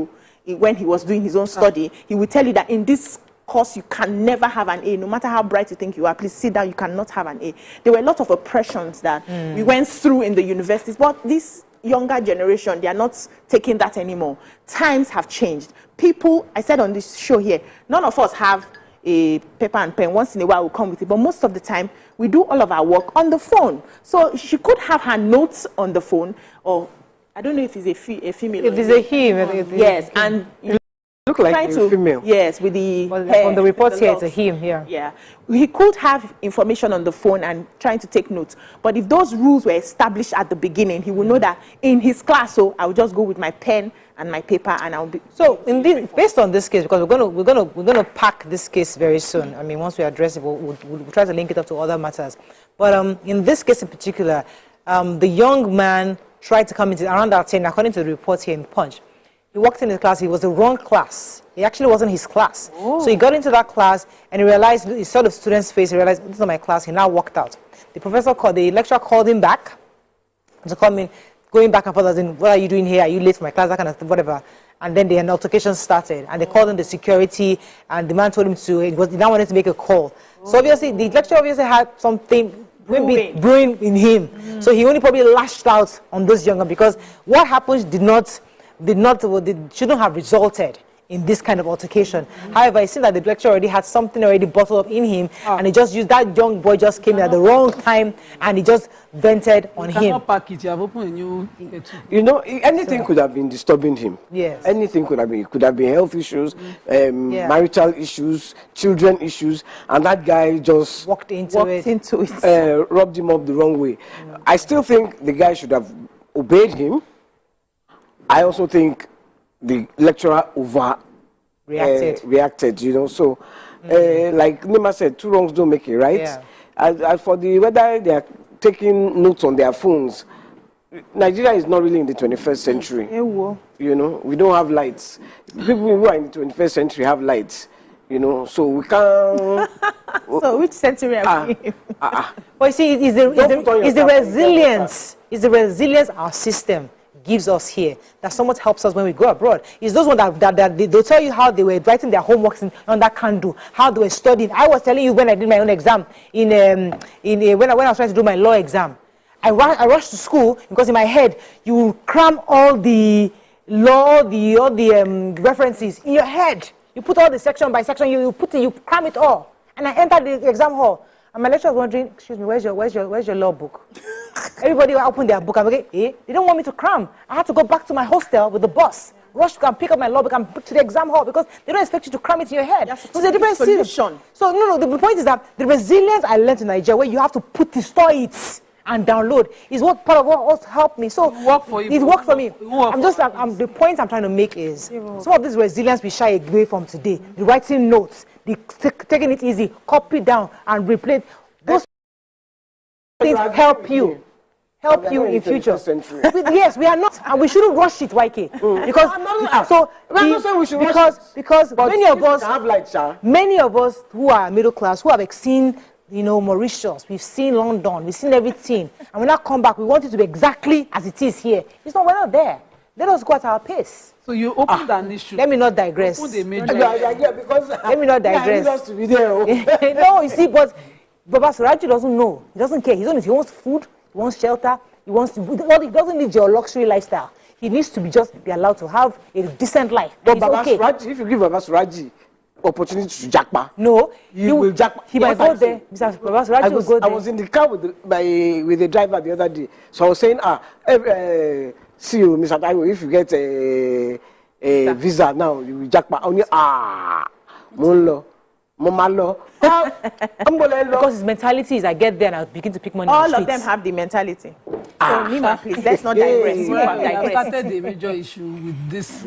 when he was doing his own study. He would tell you that in this course, you can never have an A. No matter how bright you think you are, please sit down, you cannot have an A. There were a lot of oppressions that we went through in the universities, but this younger generation, they are not taking that anymore. Times have changed. People, I said on this show here, none of us have a paper and pen. Once in a while we'll come with it, but most of the time we do all of our work on the phone. So she could have her notes on the phone, or I don't know if it's a female. If it's a him. Yes, and look like a female. Yes, with the from the reports here, it's a him here. Yeah, he could have information on the phone and trying to take notes. But if those rules were established at the beginning, he will know that in his class, so I will just go with my pen and my paper, and I'll be. So, based on this case, because we're gonna pack this case very soon. I mean, once we address it, we'll try to link it up to other matters. But in this case in particular, the young man tried to come into around that 10, according to the report here in Punch. He walked in the class, he was the wrong class. It actually wasn't his class. So he got into that class and he realized, he saw the student's face, he realized, this is not my class, he now walked out. The lecturer called him back to come in, going back and forth, as in, what are you doing here? Are you late for my class? That kind of stuff, whatever. And then the altercation started, and they called in the security, and the man told him he now wanted to make a call. So obviously, the lecturer obviously had something brewing in him. So he only probably lashed out on those younger, because what happens shouldn't have resulted in this kind of altercation. However, it seemed that the lecturer already had something already bottled up in him, and he just used that young boy just came in at the wrong time, and he just vented on him. You know, anything could have been disturbing him. Yes. Anything could have been. It could have been health issues, marital issues, children issues, and that guy just walked into it. Rubbed him up the wrong way. I still think the guy should have obeyed him. I also think the lecturer reacted, you know. So, like Nima said, 2 wrongs don't make it right. Yeah. As for whether they are taking notes on their phones, Nigeria is not really in the 21st century. You know, we don't have lights. People who are in the 21st century have lights. You know, so we can't. So which century are we in? But you see, it's the resilience. It's the resilience our system gives us here that somewhat helps us when we go abroad. It's those ones that they'll tell you how they were writing their homeworks on that candle, how they were studying. I was telling you when I did my own exam when I was trying to do my law exam. I rushed to school because in my head you cram all the law, all the references in your head. You put all the section by section. You cram it all. And I entered the exam hall. And my lecturer was wondering, excuse me, where's your law book? Everybody opened their book. I'm like, They don't want me to cram. I had to go back to my hostel with the bus, rush to pick up my law book and put to the exam hall because they don't expect you to cram it in your head. It's a different solution. So no, the point is that the resilience I learned in Nigeria, where you have to store it and download, is what part of what also helped me. So it worked for me. The point I'm trying to make is some of this resilience we shy away from today. The writing notes, taking it easy, copy down and replay. Those things help you in future. Yes, we are not, and we shouldn't rush it, YK. Because many of us who are middle class, who have seen, Mauritius, we've seen London, we've seen everything, and when I come back, we want it to be exactly as it is here. We're not there. Let us go at our pace. So you opened an issue. Let me not digress. Because let me not digress. I need us to be there. No, you see, but Baba Suraji doesn't know. He doesn't care. He wants food. He wants shelter. He doesn't need your luxury lifestyle. He needs to be allowed to have a decent life. But Baba Suraji, if you give Baba Suraji opportunity to jackpah, no, he will jackpah. He might go there. Baba Suraji will go there. I was in the car with the driver the other day. So I was saying, see you, Mr. Taiwo, if you get a visa now, you will jackpot. Only because his mentality is I get there and I begin to pick money. All of them have the mentality. So Nima, please, let's not digress. I started the major issue with this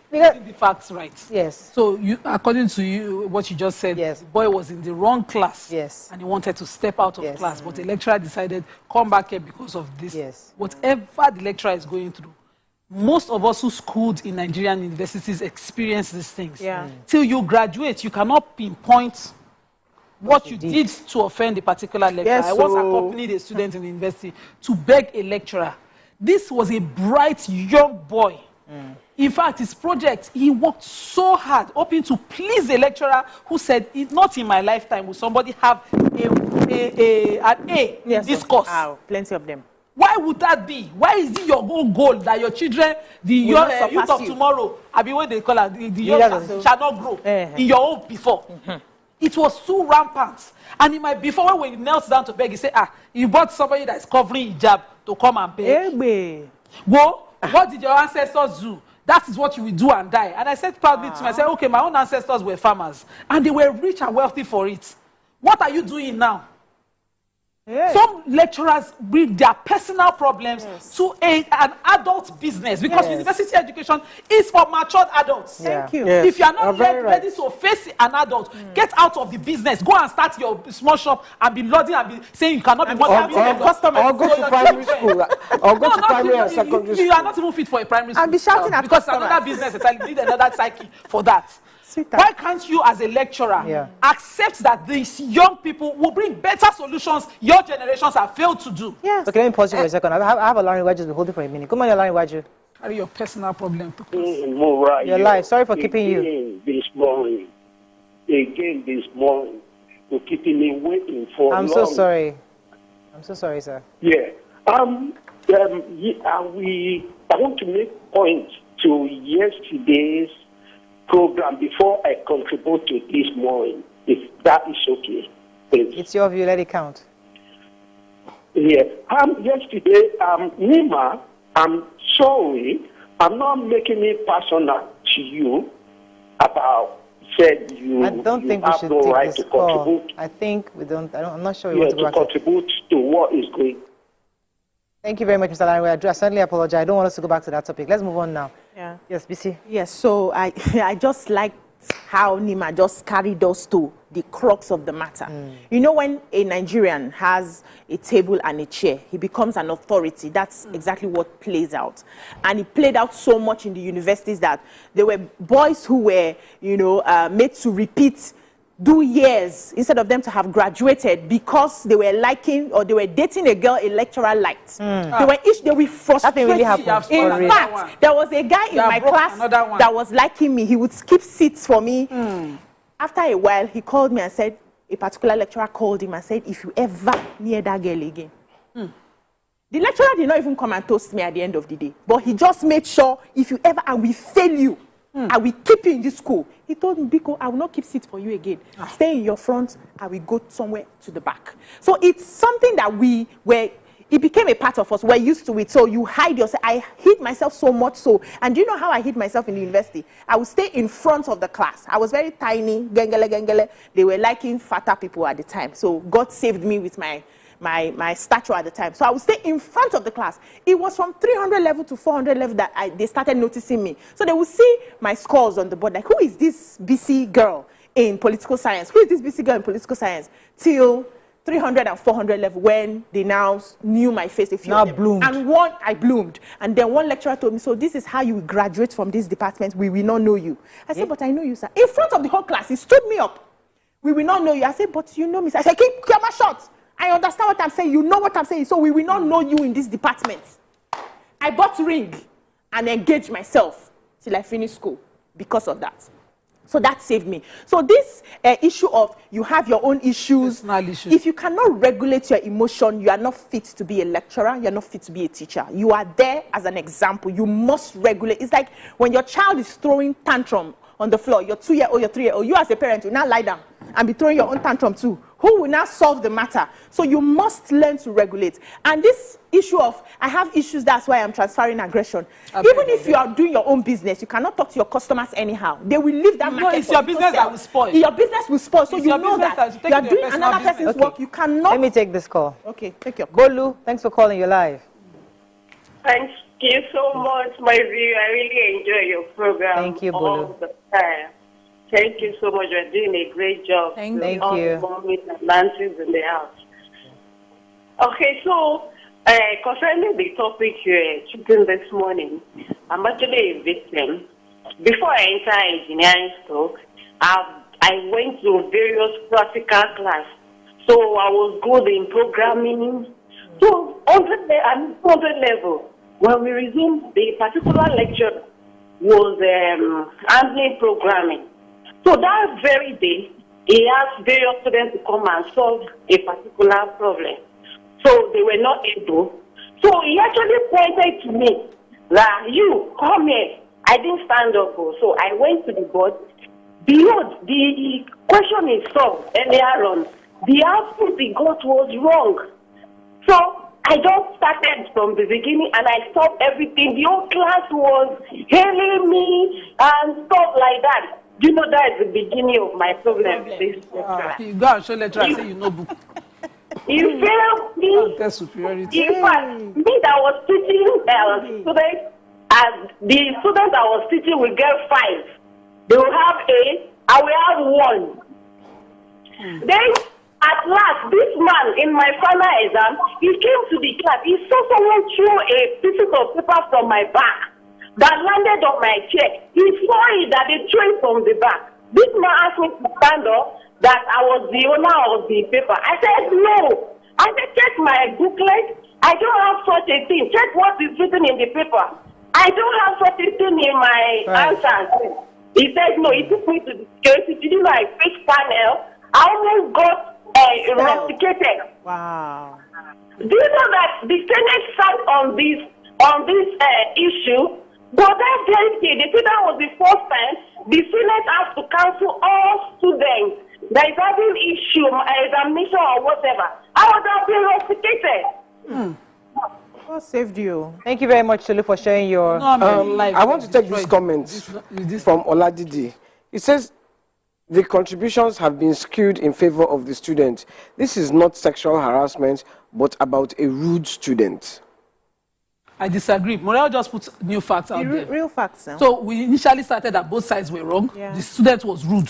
the facts right. Yes. So according to you, what you just said, yes, the boy was in the wrong class. Yes. And he wanted to step out of class, but the lecturer decided come back here because of this. Yes. Whatever the lecturer is going through, most of us who schooled in Nigerian universities experience these things. Yeah. Till you graduate, you cannot pinpoint what you did to offend a particular lecturer. Yes, I once accompanied a student in the university to beg a lecturer. This was a bright young boy. In fact, his project, he worked so hard, hoping to please a lecturer who said, not in my lifetime will somebody have an A in this course. Plenty of them. Why would that be? Why is it your own goal that your children, the youth of tomorrow, I mean, what they call it, the young shall not grow in your own before? It was too rampant. And in my before, when we knelt down to beg, he said, you brought somebody that is covering hijab to come and beg. Well, what did your ancestors do? That is what you will do and die. And I said proudly to myself, okay, my own ancestors were farmers. And they were rich and wealthy for it. What are you doing now? Some lecturers bring their personal problems to an adult business because university education is for matured adults. Thank you. Yes. If you are not Very ready to face an adult, get out of the business. Go and start your small shop and be loading and be saying you cannot be more than customer. Or go to primary school. Or go to primary and secondary school. You are not even fit for a primary school. And be shouting at because customers. another business, you need another psyche for that. Why can't you, as a lecturer, accept that these young people will bring better solutions your generations have failed to do? Yes. Okay, let me pause you for a second. I have a Larry Waju been holding for a minute. Come on, Larry Waju. Carry your personal problem. You're live. Sorry for keeping you. This morning, for keeping me waiting for I'm long. so sorry. I'm so sorry, sir. Yeah. I want to make point to yesterday's program before I contribute to this morning, if that is okay. Please. It's your view. Let it count. Yeah. Yesterday, Nima, I'm sorry. I'm not making it personal to you about said you. I don't think we have should no take right this to call. contribute. I think we don't. I'm not sure we want to go To back to. contribute to what is going. Thank you very much, Mr. Larry. I certainly apologize. I don't want us to go back to that topic. Let's move on now. Yeah. Yes, BC. Yes, so I just like how Nima just carried us to the crux of the matter. You know, when a Nigerian has a table and a chair, he becomes an authority. That's exactly what plays out. And it played out so much in the universities that there were boys who were, made to repeat do years instead of them to have graduated because they were liking or they were dating a girl a lecturer liked. They were frustrated. That thing really happened. In fact, there was a guy in my class that was liking me. He would skip seats for me. After a while, he called me and said, a particular lecturer called him and said, if you ever near that girl again. The lecturer did not even come and toast me at the end of the day. But he just made sure, if you ever, and we fail you, I will keep you in this school. He told me, Biko, I will not keep seats for you again. Stay in your front, I will go somewhere to the back. So it's something that it became a part of us. We're used to it. So you hide yourself. I hid myself so much so. And do you know how I hid myself in the university? I would stay in front of the class. I was very tiny, gengele. They were liking fatter people at the time. So God saved me with my stature at the time. So I would stay in front of the class. It was from 300 level to 400 level that they started noticing me. So they would see my scores on the board, like, who is this BC girl in political science? Who is this BC girl in political science? Till 300 and 400 level, when they now knew my face. A few now of them. bloomed. And I bloomed. And then one lecturer told me, so this is how you will graduate from this department. We will not know you. I said, but I know you, sir. In front of the whole class, he stood me up. We will not know you. I said, but you know me, sir. I said, keep my shot. I understand what I'm saying. You know what I'm saying. So we will not know you in this department. I bought ring and engaged myself till I finished school because of that. So that saved me. So this issue of you have your own issues. Personal issues. If you cannot regulate your emotion, you are not fit to be a lecturer. You are not fit to be a teacher. You are there as an example. You must regulate. It's like when your child is throwing tantrum on the floor, your 2-year-old, your 3-year-old, you as a parent will now lie down and be throwing your own tantrum too. Who will now solve the matter? So you must learn to regulate. And this issue of, I have issues, that's why I'm transferring aggression. Even if you are doing your own business, you cannot talk to your customers anyhow. They will leave that market. It's your business that will spoil. Your business will spoil. So It's you your know business that. that You are doing another person's work. You cannot. Let me take this call. Okay, take your call. Bolu, thanks for calling. You're live. Thank you so much, my view. I really enjoy your program. Thank you, all Bolu. the time. Thank you so much. You're doing a great job. Thank you. All the mommies and Nancy's in the house. Okay, so concerning the topic you're choosing this morning, I'm actually a victim. Before I enter engineering school, I went to various practical class. So I was good in programming. So on the level, when we resumed, the particular lecture was handling programming. So that very day, he asked various students to come and solve a particular problem. So they were not able. So he actually pointed to me that, you, come here. I didn't stand up. So I went to the board. Behold, the question is solved earlier on. The output he got was wrong. So I just started from the beginning and I stopped everything. The whole class was hailing me and stuff like that. You know, that is the beginning of my problem. You go and show lecturer, say you know book. He failed me. Test superiority. In fact, me that was teaching students, and the students I was teaching will get 5. They will have A, I will have 1. Then, at last, this man, in my final exam, he came to the class. He saw someone throw a piece of paper from my back that landed on my chair. He saw it that they threw it from the back. This man asked me to stand up, that I was the owner of the paper. I said, no. I said, check my booklet. I don't have such a thing. Check what is written in the paper. I don't have such a thing in my answers. He said, no. He took me to the security. Didn't know I fixed panel. I almost got rusticated. Wow. Do you know that the Senate sat on this issue? But that very day, they said that was the first time the Senate has to cancel all students that is having issue, examination or whatever. I would have been rusticated. God saved you. Thank you very much, Tolu, for sharing your... I want to take this comment from Oladidi. It says, the contributions have been skewed in favor of the student. This is not sexual harassment, but about a rude student. I disagree. Morel just put new facts out there. Real facts. Huh? So we initially started that both sides were wrong. Yeah. The student was rude.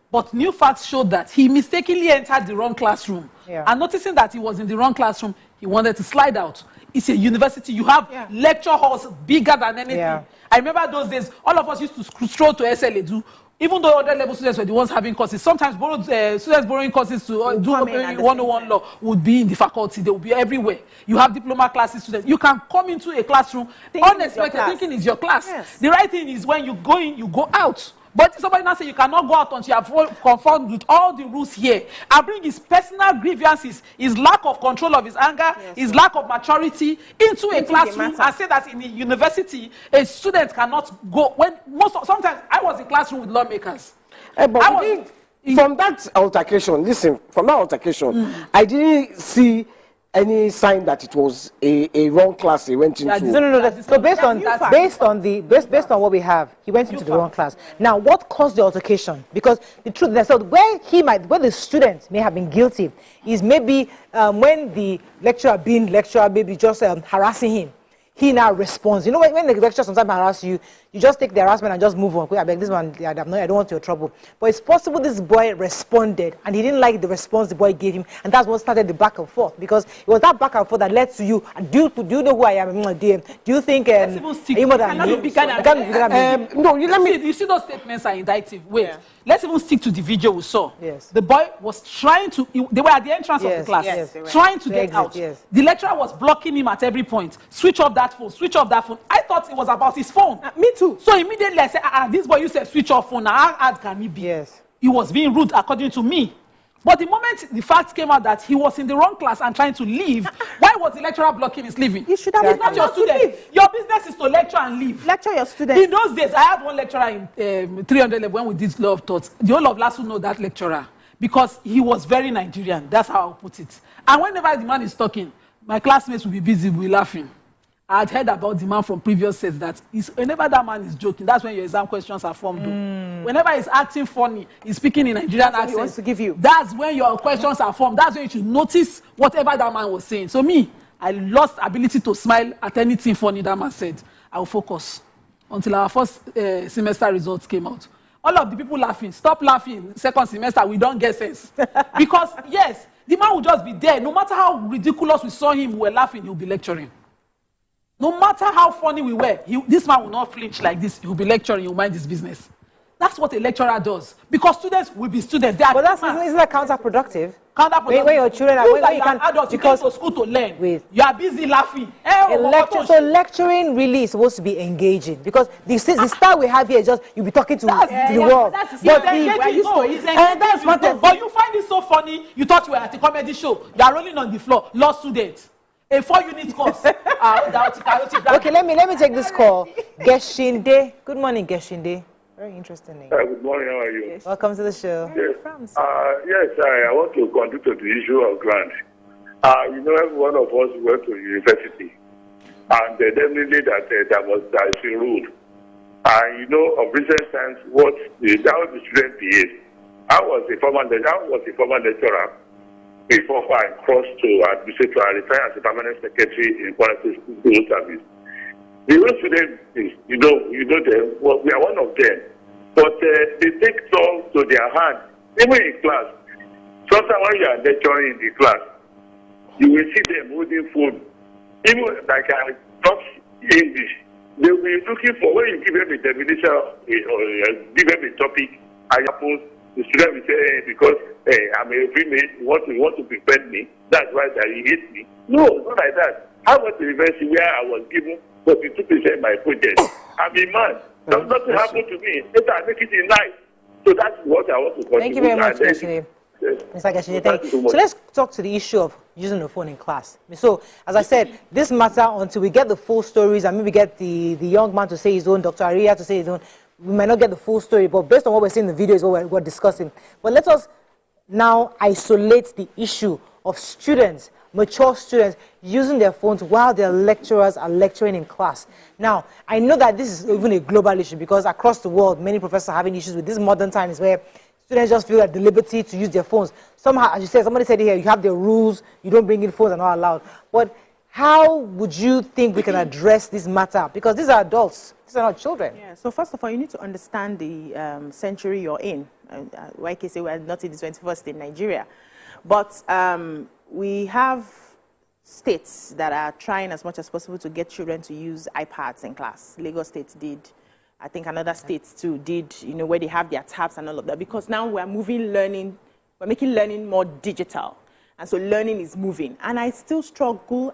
But new facts showed that he mistakenly entered the wrong classroom. Yeah. And noticing that he was in the wrong classroom, he wanted to slide out. It's a university. You have lecture halls bigger than anything. Yeah. I remember those days, all of us used to stroll to SLA. Even though other level students were the ones having courses, sometimes students borrowing courses to do 101 law would be in the faculty. They would be everywhere. You have diploma classes students. You can come into a classroom unexpected, thinking it's your class. Yes. The right thing is when you go in, you go out. But somebody now say you cannot go out until you have conformed with all the rules here. And bring his personal grievances, his lack of control of his anger, his lack of maturity into a classroom and say that in a university, a student cannot go. Sometimes I was in classroom with lawmakers. From that altercation, I didn't see any sign that it was a wrong class he went into. No. So based on what we have, he went into the wrong class. Now, what caused the altercation? Because the truth is, so where the student may have been guilty is maybe when the lecturer maybe just harassing him. He now responds. You know, when the lecturer sometimes harass you, you just take the harassment and just move on. I beg this one, I don't want your trouble. But it's possible this boy responded and he didn't like the response the boy gave him, and that's what started the back and forth. Because it was that back and forth that led to you. Do you know who I am? Do you think? No, you see those statements are indictive. Wait, let's even stick to the video we saw. Yes. The boy was trying to. They were at the entrance of the class, trying to get out. Yes. The lecturer was blocking him at every point. Switch off that phone. Switch off that phone. I thought it was about his phone. Me too. So immediately I said, this boy, you said switch off phone. Now how hard can he be? Yes. He was being rude according to me. But the moment the fact came out that he was in the wrong class and trying to leave, why was the lecturer blocking his leaving? You should have He's not your student. Your business is to lecture and leave. Lecture your student. In those days, I had one lecturer in 300 level when we did law of thoughts. The whole of LASU know that lecturer because he was very Nigerian. That's how I'll put it. And whenever the man is talking, my classmates will be busy, will be laughing. I had heard about the man from previous sets that whenever that man is joking, that's when your exam questions are formed. Whenever he's acting funny, he's speaking in Nigerian accent. He wants to give you. That's when your questions are formed. That's when you should notice whatever that man was saying. So me, I lost ability to smile at anything funny that man said. I will focus until our first semester results came out. All of the people laughing, stop laughing. Second semester, we don't get sense. Because yes, the man will just be there. No matter how ridiculous we saw him, we were laughing, he'll be lecturing. No matter how funny we were, this man will not flinch like this. He will be lecturing, he will mind his business. That's what a lecturer does. Because students will be students. They are but isn't that counterproductive? Counterproductive. When your children are when you can adults, because you came to school to learn. Wait. You are busy laughing. So lecturing really is supposed to be engaging, because the style we have here is just you'll be talking to the world. But you find it so funny. You thought you were at a comedy show. You are rolling on the floor. Law student. A 4-unit course. Okay, let me take this call. Geshinde. Good morning, Geshinde. Very interesting name. Good morning, how are you? Yes. Welcome to the show. Yes, I want to contribute to the issue of grant. Every one of us went to university, and definitely that there is a rule. And of recent times, how the student behaved. I was a former lecturer. before I crossed to administrator. I retired as a permanent secretary in quality school service. The old students, you know them. Well, we are one of them, but they take songs to their hand, even in class. Sometimes when you are lecturing in the class, you will see them holding phone. Even like I talk English, they will be looking for when you give them a definition or give them a topic. I suppose the student will say, because I'm a female, you want to befriend me. That's why that you hate me. No, it's not like that. I went to the university where I was given 42% my project. I'm a man. Nothing happened to me. I make it in life. So that's what I want to contribute. Thank you very much, Mr. Gashide. Thank you. So let's talk to the issue of using the phone in class. So, as I said, this matter until we get the full stories and maybe get the young man to say his own, Dr. Aria to say his own, we might not get the full story, but based on what we're seeing in the video is what we're discussing. But let us now isolate the issue of students, mature students, using their phones while their lecturers are lecturing in class. Now, I know that this is even a global issue because across the world, many professors are having issues with this modern times where students just feel at the liberty to use their phones. Somehow, as you said, somebody said here, you have the rules, you don't bring in phones, are not allowed. But how would you think we can address this matter? Because these are adults, these are not children. Yeah, so first of all, you need to understand the century you're in. Like I say, we're not in the 21st in Nigeria. But we have states that are trying as much as possible to get children to use iPads in class. Lagos State did. I think another states too did, where they have their tabs and all of that. Because now we're making learning more digital. And so learning is moving. And I still struggle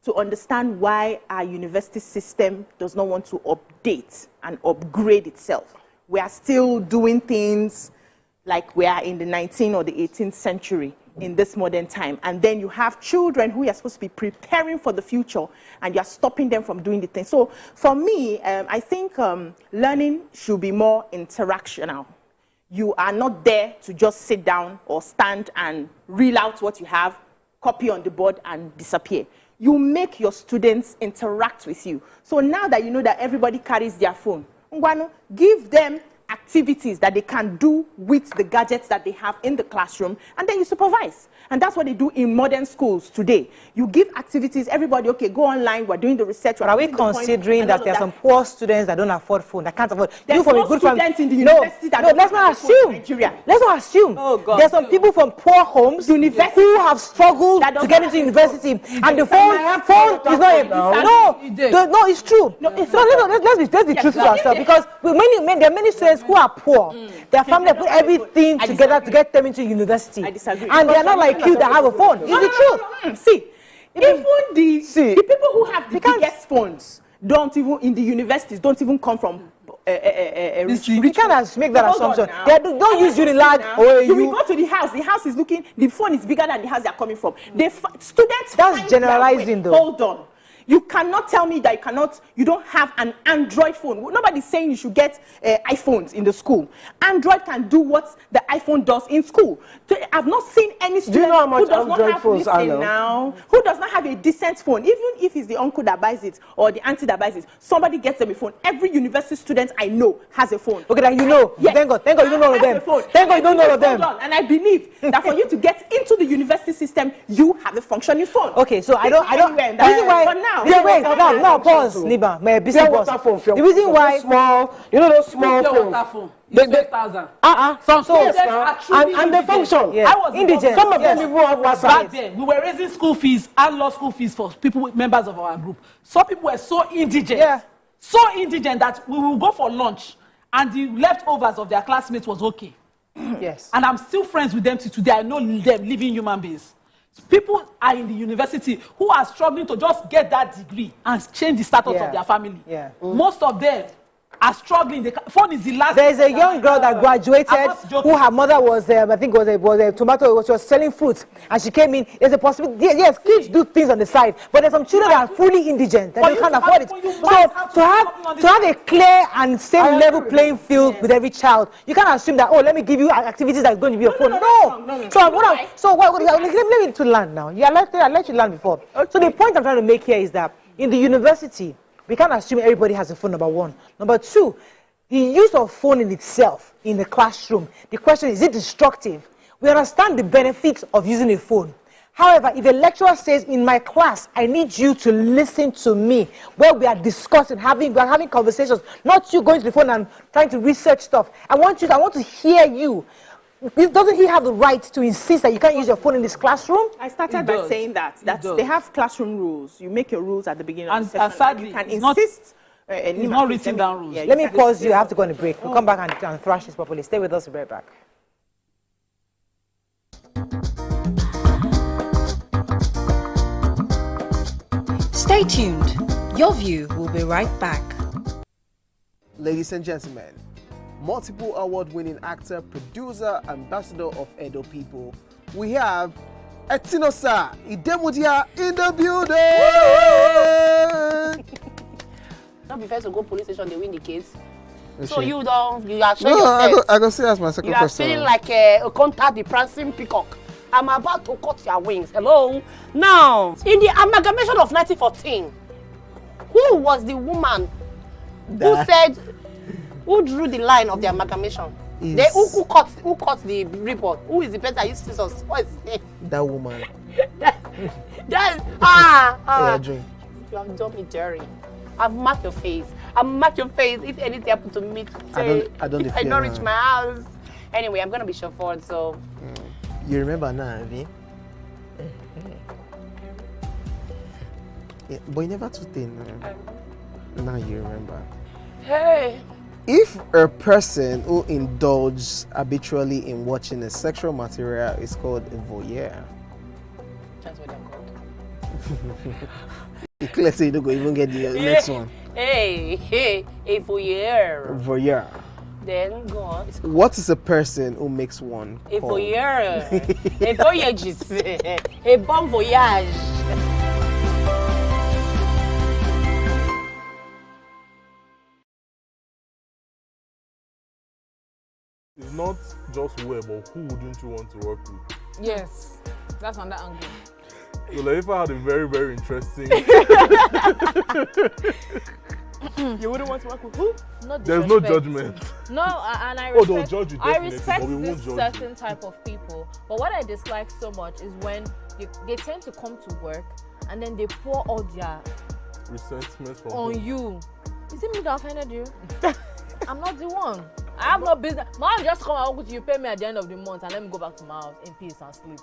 to understand why our university system does not want to update and upgrade itself. We are still doing things like we are in the 19th or the 18th century in this modern time. And then you have children who are supposed to be preparing for the future and you're stopping them from doing the thing. So for me, I think learning should be more interactional. You are not there to just sit down or stand and reel out what you have, copy on the board and disappear. You make your students interact with you. So now that you know that everybody carries their phone, give them activities that they can do with the gadgets that they have in the classroom, and then you supervise. And that's what they do in modern schools today. You give activities, everybody, okay, go online, we're doing the research. But are we considering that there are some poor students that don't afford phone, that can't afford? There's no students in the university that don't let's not assume. Nigeria. Let's not assume. Oh, God. There's some people from poor homes who have struggled to get into university, and the phone is not a... No, it's true. Let's be truthful to ourselves, because there are many students who are poor. Their family put everything together to get them into university. I disagree. And they are not like you that have a phone. It's the truth. See, even the people who have the biggest phones in the universities don't even come from we can't make that assumption. Don't use Unilag OAU. You will go to the house is looking, the phone is bigger than the house they're coming from. Students, that's generalizing though. Hold on. You cannot tell me that you don't have an Android phone. Nobody's saying you should get iPhones in the school. Android can do what the iPhone does in school. I've not seen any student who does not have who does not have a decent phone. Even if it's the uncle that buys it or the auntie that buys it, somebody gets them a phone. Every university student I know has a phone. Okay, then yes. Thank God you don't know all of them. Thank God you don't know all of them. And I believe that for you to get into the university system, you have a functioning phone. Okay, so I don't. Now, pause, Niba. The reason why those small phones. And they function. Yeah. I was indigent. Some of them even have WhatsApp. Back then, we were raising school fees and low school fees for members of our group. Some people were so indigent, that we will go for lunch and the leftovers of their classmates was okay. Yes. And I'm still friends with them till today. I know them, living human beings. People are in the university who are struggling to just get that degree and change the status of their family. Yeah. Most of them are struggling. The phone is the last. There's a young girl that graduated who her mother was, I think was a tomato. She was selling fruits, and she came in. There's a possibility. Yes, kids do things on the side, but there's some children that are fully indigent and they can't afford it. So to have a clear and same level playing field with every child, you can't assume that let me give you activities that's going to be your phone. No. So let me to learn now. I let you learn before. So the point I'm trying to make here is that in the university, we can't assume everybody has a phone, number one. Number two, the use of phone in itself in the classroom, the question is it destructive We understand the benefits of using a phone. However, if a lecturer says, in my class, I need you to listen to me, where we are discussing, we are having conversations, not you going to the phone and trying to research stuff. I want to hear you. Doesn't he have the right to insist that you can't use your phone in this classroom? I started by saying that they have classroom rules. You make your rules at the beginning of the And session. sadly, You can it's not- insist. It's not written down rules. Yeah, Let me pause you. I have to go on a break. We'll come back and thrash this properly. Stay with us. We'll be right back. Stay tuned. Your View will be right back. Ladies and gentlemen, multiple award-winning actor, producer, ambassador of Edo People, we have Etinosa Idemudia in the building. Not be first to go police station, they win the case. So Okay. you are showing No, yourself. I go say that's my second You are question. feeling like a contact the prancing peacock. I'm about to cut your wings. Hello. Now, in the amalgamation of 1914, who was the woman who drew the line of the amalgamation? Who cut the report? Who is the person that used scissors? What is his name? That woman. Yeah, drink. You have done me dirty. I've marked your face. I've marked your face. If anything happened to me today, I don't if I don't reach my house. Anyway, I'm gonna be chauffeured, so. You remember now, Avi? Yeah, but you never too thin. Now you remember. Hey. If a person who indulges habitually in watching a sexual material is called a voyeur. That's what they're called. It's clear so you don't go even get the next one. Hey, a voyeur. Voyeur. Then go on. What is a person who makes one A called? voyeur. A voyagist. A bon voyage. It's not just where, but who wouldn't you want to work with? Yes, that's on that angle. So Laifa had a very, very interesting. You wouldn't want to work with who? There's no judgment. No, and I Oh, respect, they'll judge you I definitely, respect but we won't this judge certain type of people. But what I dislike so much is when they tend to come to work and then they pour all their Resentment from on whom? you. Is it me that offended you? I'm not the one. I have no business. Mom just come and work with you, pay me at the end of the month, and let me go back to my house in peace and sleep.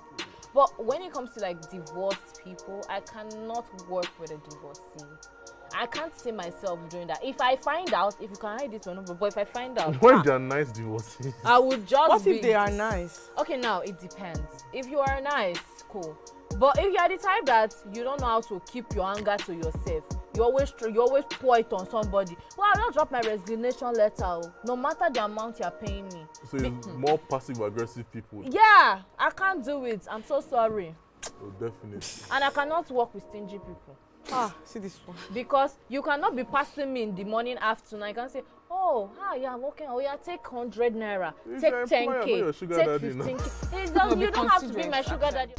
But when it comes to like divorced people, I cannot work with a divorcee. I can't see myself doing that. If I find out, if you can hide it, no, but if I find out, When they're nice divorcees. I would just What if they are nice? Okay, now it depends. If you are nice, cool. But if you are the type that you don't know how to keep your anger to yourself, you always pour it on somebody. Well, I'll just drop my resignation letter, no matter the amount you're paying me. So it's more passive-aggressive people. Yeah, I can't do it. I'm so sorry. Oh, definitely. And I cannot work with stingy people. See this one. Because you cannot be passing me in the morning, afternoon. I can say, oh, hi, yeah, I'm working. Oh, yeah, take 100 naira, You take can 10K, employ your sugar take daddy 15K. It now. doesn't, you don't have to be my sugar daddy.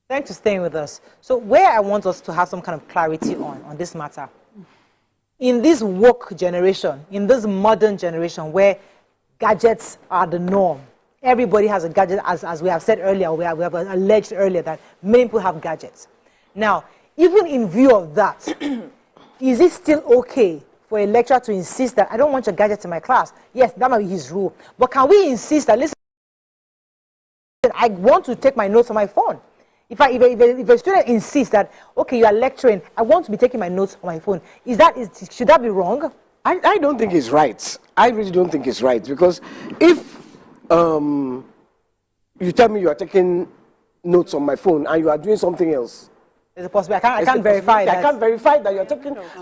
Thanks for staying with us. So where I want us to have some kind of clarity on this matter, in this woke generation, in this modern generation where gadgets are the norm, everybody has a gadget, as we have said earlier, we have alleged earlier that many people have gadgets. Now, even in view of that, is it still okay for a lecturer to insist that I don't want your gadgets in my class? Yes, that might be his rule. But can we insist that, listen, I want to take my notes on my phone? If a student insists that, okay, you are lecturing, I want to be taking my notes on my phone, should that be wrong? I don't think it's right. I really don't think it's right, because if you tell me you are taking notes on my phone and you are doing something else, is it possible? I can't verify that. I can't verify that you're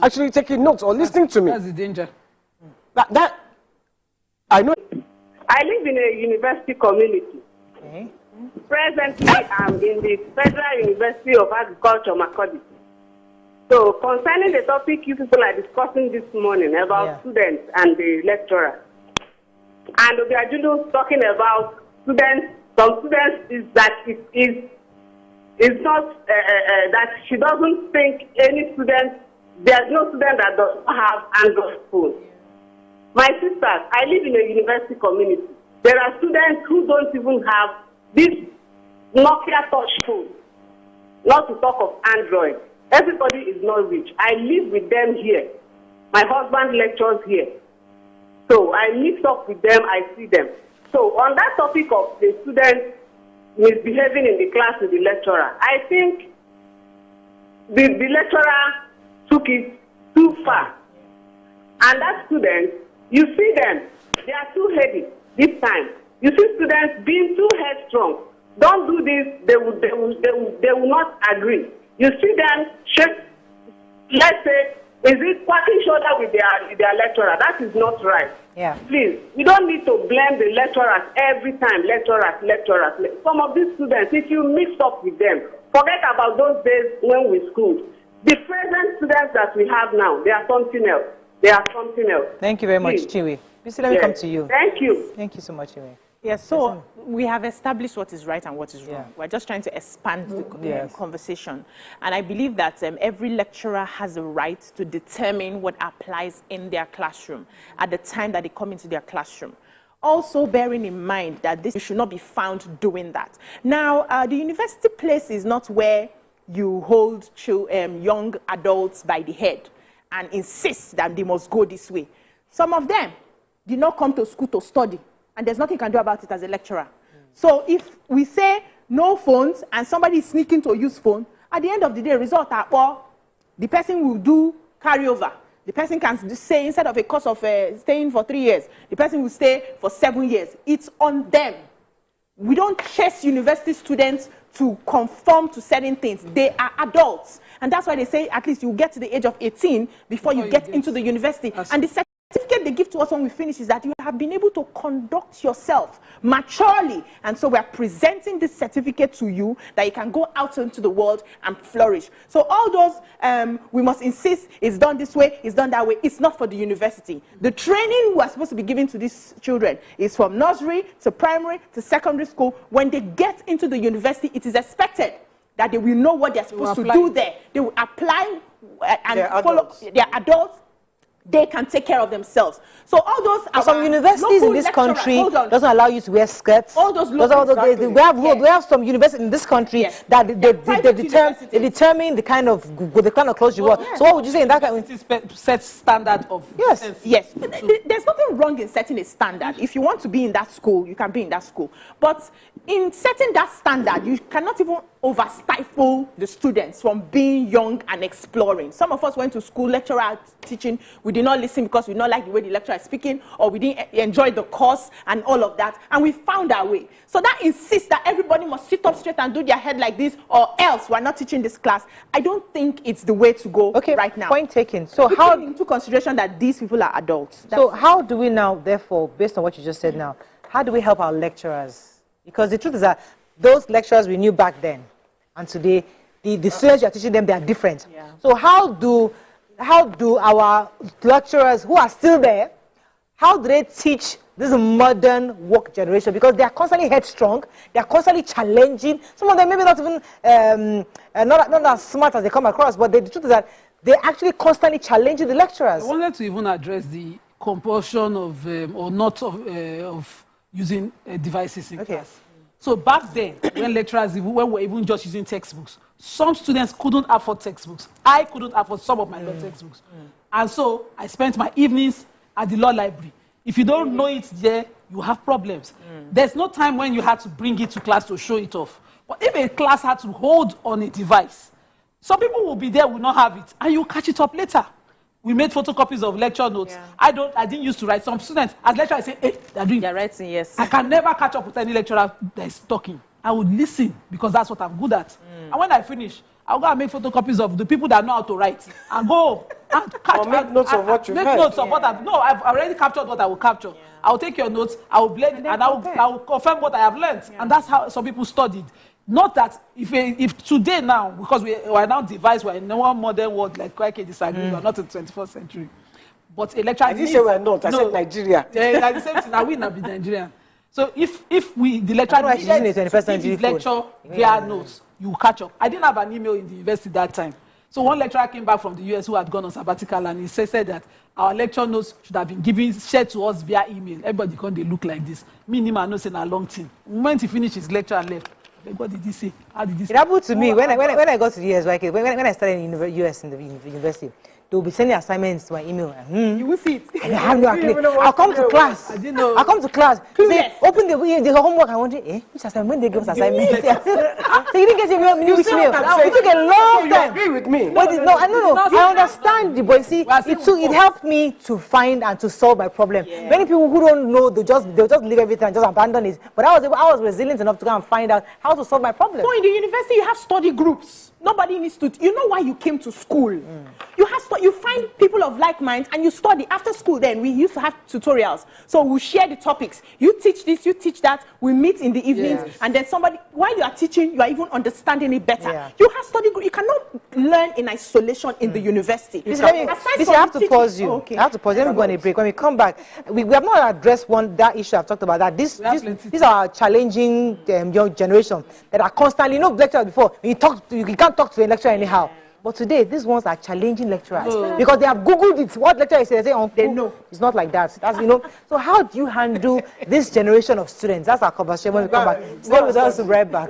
actually taking notes or listening to me. That's the danger. That I know. I live in a university community. Okay. Presently, I'm in the Federal University of Agriculture, Makurdi. So concerning the topic you people are discussing this morning about students and the lecturer, and Obiajulo talking about students, some students is that it is not that she doesn't think any student, there's no student that does not have Android phone. My sisters, I live in a university community. There are students who don't even have this Nokia touch phone, not to talk of Android. Everybody is not rich. I live with them here. My husband lectures here. So I mix up with them, I see them. So on that topic of the students misbehaving in the class with the lecturer, I think the lecturer took it too far. And that student, you see them, they are too heavy this time. You see students being too headstrong. Don't do this, they will not agree. You see them shake, let's say, is it quacking shoulder with their lecturer? That is not right. Yeah. Please, we don't need to blame the lecturers every time, lecturers. Some of these students, if you mix up with them, forget about those days when we schooled. The present students that we have now, they are something else. They are something else. Thank you very much, Chiwi. Let me come to you. Thank you. Thank you so much, Chiwi. Yes, so we have established what is right and what is wrong. We're just trying to expand the conversation. And I believe that every lecturer has a right to determine what applies in their classroom at the time that they come into their classroom. Also bearing in mind that this should not be found doing that. Now, the university place is not where you hold young adults by the head and insist that they must go this way. Some of them did not come to school to study, and there's nothing you can do about it as a lecturer. So if we say no phones and somebody is sneaking to use phone, at the end of the day, result are, well, the person will do carryover. The person can say, instead of a course of staying for 3 years, the person will stay for 7 years. It's on them. We don't chase university students to conform to certain things. They are adults. And that's why they say at least you get to the age of 18 before you get into the university. And the certificate they give to us when we finish is that you have been able to conduct yourself maturely. And so we're presenting this certificate to you that you can go out into the world and flourish. So all those, we must insist, it's done this way, it's done that way. It's not for the university. The training we're supposed to be giving to these children is from nursery to primary to secondary school. When they get into the university, it is expected that they will know what they're supposed to do there. They will apply and follow their adults. They can take care of themselves. So all those some universities in this country doesn't allow you to wear skirts. All those we have some universities in this country that they determine the kind of clothes you wear. So what would you say in that kind of set standard of yes. There's nothing wrong in setting a standard. If you want to be in that school, you can be in that school. But in setting that standard, you cannot even overstifle the students from being young and exploring. Some of us went to school, lecturer teaching, we did not listen because we did not like the way the lecturer is speaking, or we didn't enjoy the course and all of that, and we found our way. So that insists that everybody must sit up straight and do their head like this, or else we're not teaching this class. I don't think it's the way to go right now. Point taken. So how into consideration that these people are adults. So how do we now, therefore, based on what you just said now, how do we help our lecturers? Because the truth is that those lecturers we knew back then, and today, the students you are teaching them, they are different. So how do our lecturers who are still there, how do they teach this modern work generation? Because they are constantly headstrong, they are constantly challenging. Some of them maybe not even not as smart as they come across, but the truth is that they're actually constantly challenging the lecturers. I wanted to even address the compulsion of or not of using devices in class. So back then, when lecturers were even just using textbooks, some students couldn't afford textbooks. I couldn't afford some of my law textbooks. And so I spent my evenings at the law library. If you don't know it there, you have problems. There's no time when you had to bring it to class to show it off. But if a class had to hold on a device, some people will be there, will not have it, and you catch it up later. We made photocopies of lecture notes. I didn't used to write. Some students, as lecturers, say, hey, they're writing, yes. I can never catch up with any lecturer that is talking. I would listen because that's what I'm good at. And when I finish, I'll go and make photocopies of the people that know how to write and go and catch. Or make notes of what you've heard. Make notes of what I've. No, I've already captured what I will capture. I will take your notes, I will blend, and I will confirm what I have learned. And that's how some people studied. Not that if today now, because we are now devised, we're in one modern world, like Kwake disagree, we're not in the 21st century. But a lecturer I didn't say we're not, I said Nigeria. Yeah, like the same thing, I will not be Nigerian. So if the lecturer his lecture via notes, you catch up. I didn't have an email in the university that time. So one lecturer came back from the US who had gone on sabbatical, and he said that our lecture notes should have been shared to us via email. Everybody can't they look like this. Minimum notes in a long thing. The moment he finished his lecture and left, what did he say? How did he say? It happened to me when I got to the US, right? When I started in the US in the university. They will be sending assignments to my email. You will see it. I have no idea. I'll come to class. I didn't know. I'll come to class. Say, open the homework. I wonder, which assignment? When they give us assignment? So you didn't get your new email. It took a long time. You agree with me? No, I understand the boy. See, it helped me to find and to solve my problem. Yeah. Many people who don't know, they'll just leave everything and just abandon it. But I was resilient enough to go and find out how to solve my problem. So in the university, you have study groups. Nobody needs to. You know why you came to school? You find people of like minds and you study. After school, then we used to have tutorials. So we share the topics. You teach this, you teach that. We meet in the evenings, and then while you are teaching, you are even understanding it better. Yeah. You have study group. You cannot learn in isolation in the university. This I have to pause you. I have to pause. Let me go on a break. When we come back, we have not addressed that issue I've talked about. That these are challenging young generation that are constantly lecturers before. When you can't talk to a lecturer anyhow. But today, these ones are challenging lecturers because they have Googled it. What lecturer is saying? They know it's not like that. That's So how do you handle this generation of students? That's our conversation when we come back. Stay with us. We'll be right back.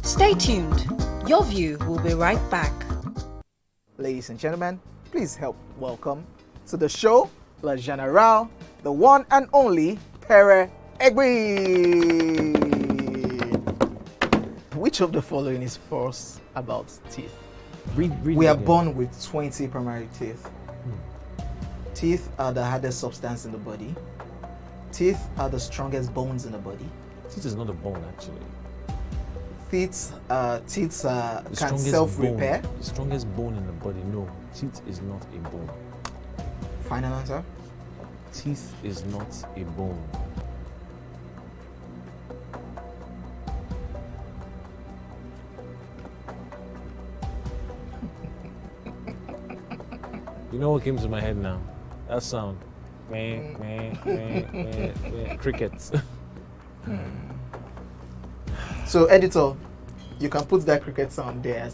Stay tuned. Your View will be right back. Ladies and gentlemen, please help welcome to the show, La General, the one and only Pere Egbe. Which of the following is false about teeth? We are born with 20 primary teeth. Teeth are the hardest substance in the body. Teeth are the strongest bones in the body. Teeth is not a bone, actually. Teeth can self-repair. The strongest bone in the body, no. Teeth is not a bone. Final answer? Teeth is not a bone. You know what came to my head now? That sound. Crickets. So, editor, you can put that cricket sound there.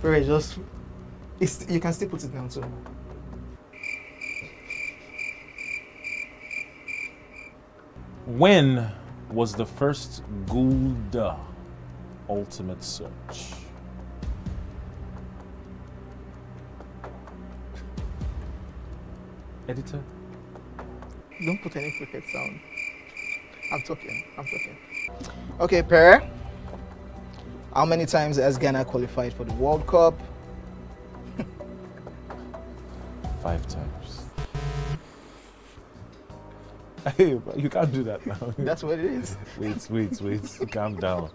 You can still put it down too. When was the first Gulda ultimate search? Editor? Don't put any cricket sound. I'm talking. Okay, Pere. How many times has Ghana qualified for the World Cup? 5 times. Hey, you can't do that now. That's what it is. Wait. Calm down.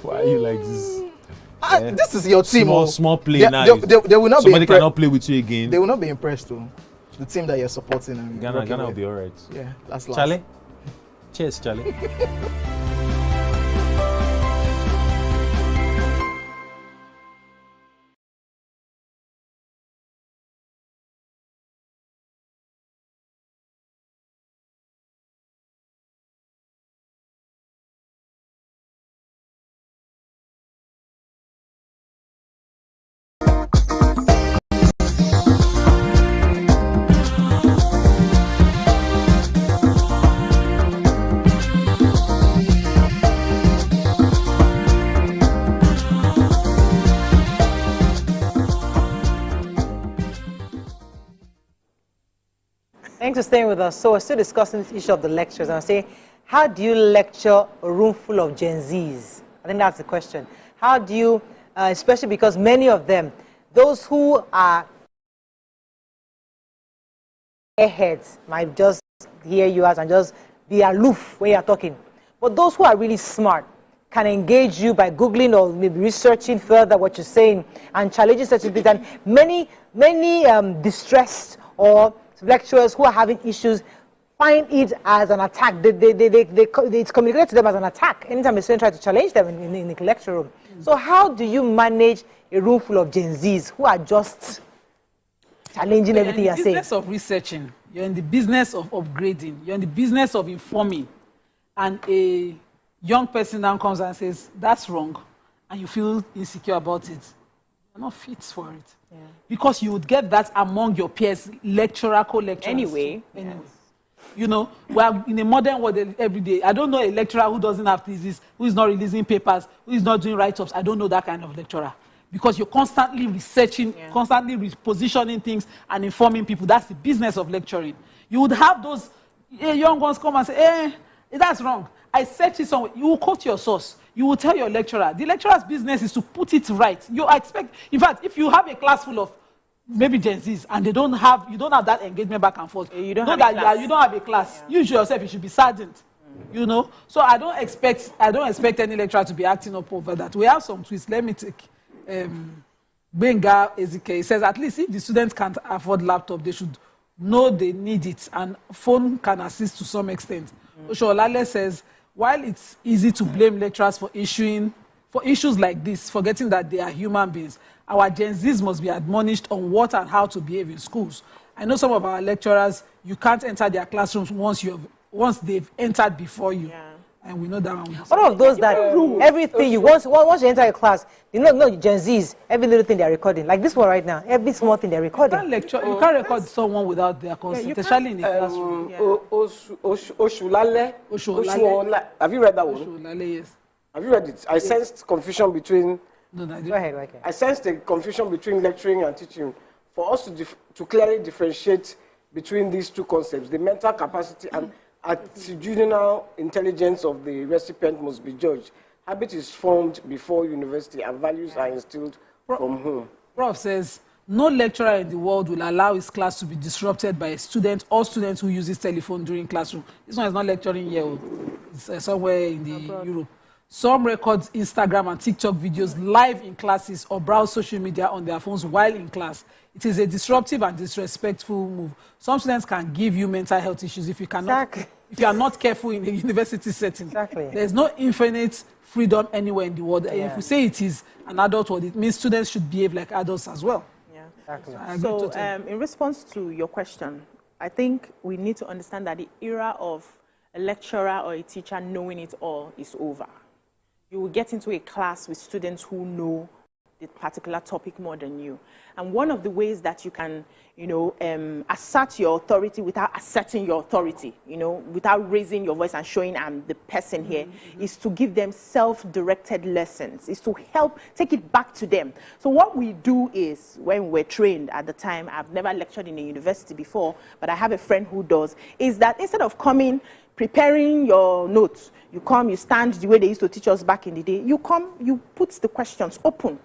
Why are you like this? This is your team. Small play now. They will not Somebody cannot play with you again. They will not be impressed though. The team that you're supporting. And Ghana will be alright. Yeah, that's last. Charlie? Cheers, Charlie. Thanks for staying with us. So we're still discussing this issue of the lectures. And I'm saying, how do you lecture a room full of Gen Zs? I think that's the question. How do you, especially because many of them, those who are airheads might just hear you out and just be aloof when you're talking. But those who are really smart can engage you by Googling or maybe researching further what you're saying and challenging certain things. And many distressed or lecturers who are having issues find it as an attack. It's communicated to them as an attack anytime a student tries to challenge them in the lecture room. So how do you manage a room full of Gen Zs who are just challenging everything you're saying? You're in the business of researching. You're in the business of upgrading. You're in the business of informing. And a young person now comes and says, that's wrong, and you feel insecure about it. You're not fit for it. Yeah. Because you would get that among your peers, lecturer, co-lecturers. Anyway. Yes. You know, we're in a modern world every day. I don't know a lecturer who doesn't have thesis, who is not releasing papers, who is not doing write-ups. I don't know that kind of lecturer. Because you're constantly researching, constantly repositioning things and informing people. That's the business of lecturing. You would have those young ones come and say, that's wrong. I searched it somewhere. You will quote your source. You will tell your lecturer. The lecturer's business is to put it right. You expect, in fact, if you have a class full of maybe Gen Zs and you don't have that engagement back and forth, you don't have a class. You yourself, you should be saddened. You know? So I don't expect any lecturer to be acting up over that. We have some tweets. Let me take Benga Ezike. He says, at least if the students can't afford laptop, they should know they need it, and phone can assist to some extent. Osholale says, while it's easy to blame lecturers for issues like this, forgetting that they are human beings, our Gen Zs must be admonished on what and how to behave in schools. I know some of our lecturers, you can't enter their classrooms once they've entered before you. Yeah. And we know that one. All of those that everything you once you enter a class, you know Gen Zs, every little thing they're recording. Like this one right now, every small thing they're recording. You can't record someone without their consent, especially in a classroom. Oshulale. Have you read that one? Oshulale, yes. Have you read it? I sensed confusion between. No, go ahead. Okay. I sensed a confusion between lecturing and teaching. For us to clearly differentiate between these two concepts, the mental capacity and attitudinal intelligence of the recipient must be judged. Habit is formed before university, and values are instilled from home. Prof says, no lecturer in the world will allow his class to be disrupted by a student or students who use his telephone during classroom. This one is not lecturing here. It's somewhere in the Europe. Some record Instagram and TikTok videos live in classes or browse social media on their phones while in class. It is a disruptive and disrespectful move. Some students can give you mental health issues if you are not careful in a university setting. Exactly. There's no infinite freedom anywhere in the world. Yeah. If we say it is an adult world, it means students should behave like adults as well. Yeah. Exactly. So in response to your question, I think we need to understand that the era of a lecturer or a teacher knowing it all is over. You will get into a class with students who know the particular topic more than you. And one of the ways that you can, assert your authority without asserting your authority, without raising your voice and showing I'm the person here, is to give them self-directed lessons, is to help take it back to them. So what we do is, when we're trained at the time, I've never lectured in a university before, but I have a friend who does, is that instead of preparing your notes, you come, you stand the way they used to teach us back in the day. You come, you put the questions open.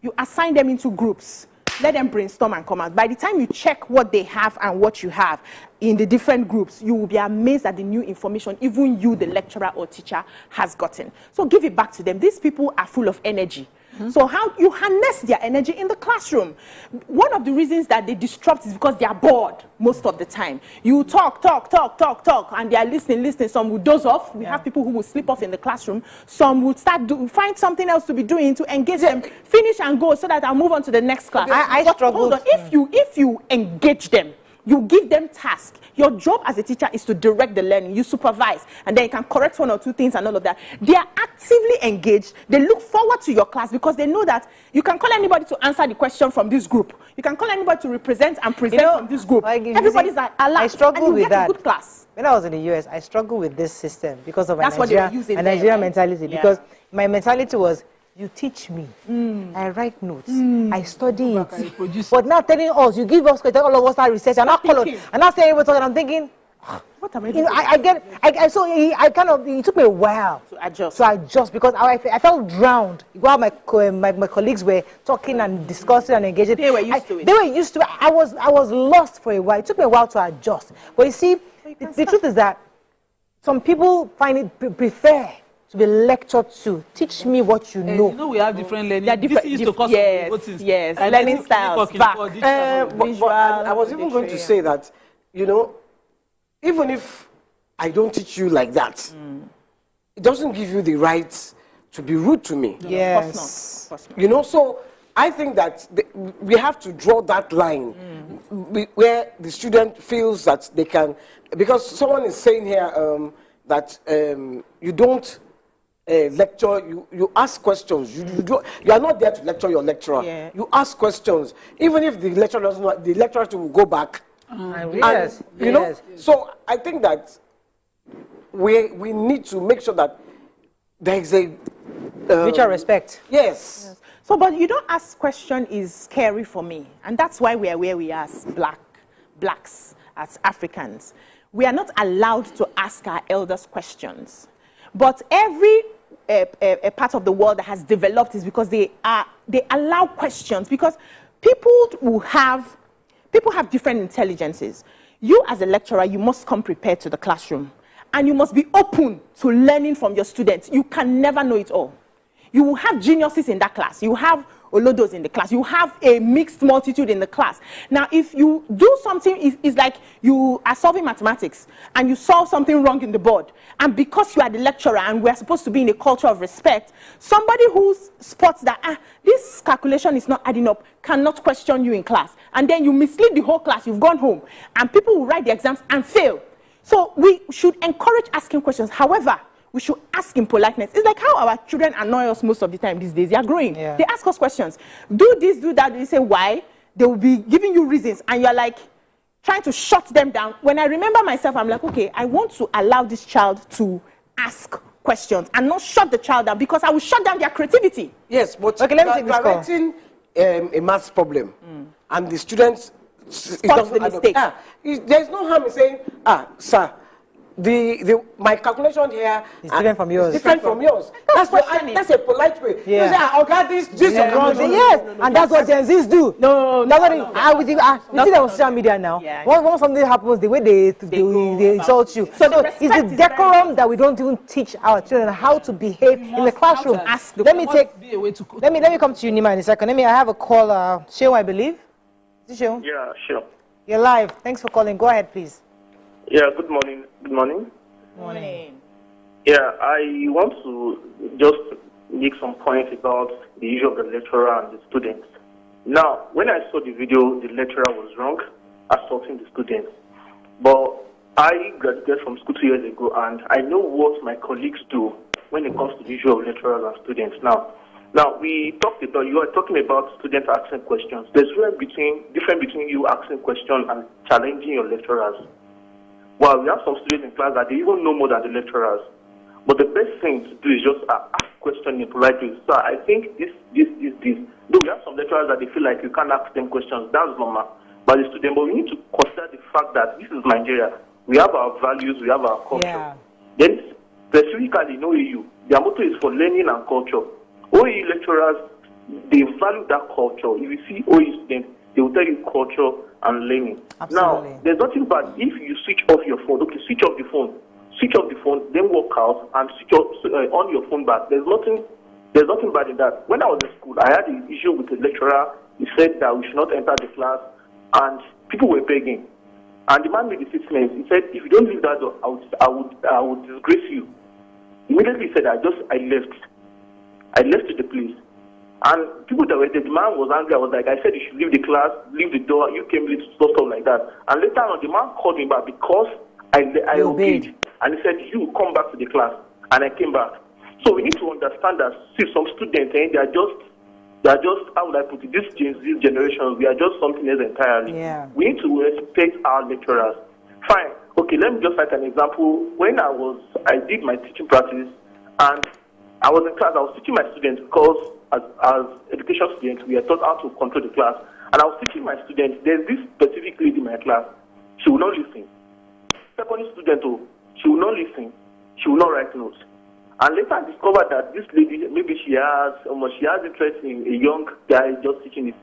You assign them into groups. Let them brainstorm and come out. By the time you check what they have and what you have in the different groups, you will be amazed at the new information even you, the lecturer or teacher, has gotten. So give it back to them. These people are full of energy. So how you harness their energy in the classroom. One of the reasons that they disrupt is because they are bored most of the time. You talk, and they are listening. Some will doze off. We have people who will sleep off in the classroom. Some will find something else to be doing to engage them, finish and go so that I'll move on to the next class. I struggle. Hold on. If you engage them, you give them tasks. Your job as a teacher is to direct the learning. You supervise, and then you can correct one or two things and all of that. They are actively engaged. They look forward to your class because they know that you can call anybody to answer the question from this group. You can call anybody to represent and present from this group. Everybody's alert. I struggle with that. A good class. When I was in the US, I struggled with this system because of a Nigerian mentality. Yeah. Because my mentality was, you teach me, I write notes, I study it. But now telling us, you give us, all of us our research, and now saying we're talking, I'm thinking, what am I doing? It took me a while to adjust. Because I felt drowned. While my colleagues were talking and discussing and engaging. They were used to it. They were used to it. I was lost for a while. It took me a while to adjust. But you see, the truth is that some people prefer to be lectured to. Teach me what you know. You know we have different learning. Yes, learning styles. But I was even going to say that you know, even if I don't teach you like that, it doesn't give you the right to be rude to me. Yes. Of course not. You know, so I think that we have to draw that line where the student feels that they can, because someone is saying here that you don't lecture, you ask questions. You are not there to lecture your lecturer. Yeah. You ask questions. Even if the lecturer doesn't know, the lecturer will go back. Yes. And, you know, so I think that we need to make sure that there is a mutual respect. Yes. So, but you don't ask question is scary for me. And that's why we are where we are as blacks, as Africans. We are not allowed to ask our elders questions. But every a part of the world that has developed is because they allow questions, because people have different intelligences. You as a lecturer, you must come prepared to the classroom. And you must be open to learning from your students. You can never know it all. You will have geniuses in that class. You have olodos in the class. You have a mixed multitude in the class. Now, if you do something, it's like you are solving mathematics and you solve something wrong in the board. And because you are the lecturer and we're supposed to be in a culture of respect, somebody who spots that, this calculation is not adding up, cannot question you in class. And then you mislead the whole class. You've gone home. And people will write the exams and fail. So we should encourage asking questions. However, we should ask in politeness. It's like how our children annoy us most of the time these days. They are growing. Yeah. They ask us questions. Do this, do that. They say why. They will be giving you reasons. And you're like trying to shut them down. When I remember myself, I'm like, okay, I want to allow this child to ask questions and not shut the child down, because I will shut down their creativity. Yes, but okay, let me take this call. writing a maths problem and the students spots the mistake. There's no harm in saying, sir, my calculation here is different from yours. Different from yours. That's a polite way. Yeah. You say, okay, this is yes, and that's what Gen Zs do. No. We see that on social media now. Yeah. Once something happens, the way they insult you. So it's the decorum that we don't even teach our children how to behave in the classroom. Let me come to you, Nima, in a second. I have a call. Shehu, I believe. Is it Shehu? Yeah, sure. You're live. Thanks for calling. Go ahead, please. Yeah, good morning. Good morning. Morning. Yeah, I want to just make some points about the issue of the lecturer and the students. Now, when I saw the video, the lecturer was wrong, assaulting the students. But I graduated from school 2 years ago, and I know what my colleagues do when it comes to the issue of lecturers and students. Now, you are talking about students asking questions. There's a difference between you asking questions and challenging your lecturers. Well, we have some students in class that they even know more than the lecturers. But the best thing to do is just ask questions in a polite way. So I think this. Though we have some lecturers that they feel like you can't ask them questions, that's normal. But the student, but we need to consider the fact that this is Nigeria. We have our values, we have our culture. Yeah. Then specifically in OAU, their motto is for learning and culture. OAU lecturers, they value that culture. If you see OAU students, they will tell you culture and learning. Absolutely. Now, there's nothing bad if you switch off your phone. Okay, switch off the phone, then walk out and switch on your phone back. There's nothing bad in that. When I was in school, I had an issue with the lecturer. He said that we should not enter the class, and people were begging. And the man made a statement. He said, "If you don't leave that door, I would disgrace you." Immediately he said, I left. I left to the place. And people that were there, the man was angry. I was like, I said you should leave the class, leave the door. You came late, stuff like that. And later on, the man called me back because I obeyed. And he said, you come back to the class. And I came back. So we need to understand that, see, some students, they are just, how would I put it, this generation, we are just something else entirely. Yeah. We need to respect our lecturers. Fine. Okay, let me just cite an example. When I did my teaching practice, and I was in class, I was teaching my students because as education students, we are taught how to control the class. And I was teaching my students, there's this specific lady in my class, she will not listen. Secondary student, she will not listen. She will not write notes. And later I discovered that this lady, maybe she has interest in a young guy just teaching it.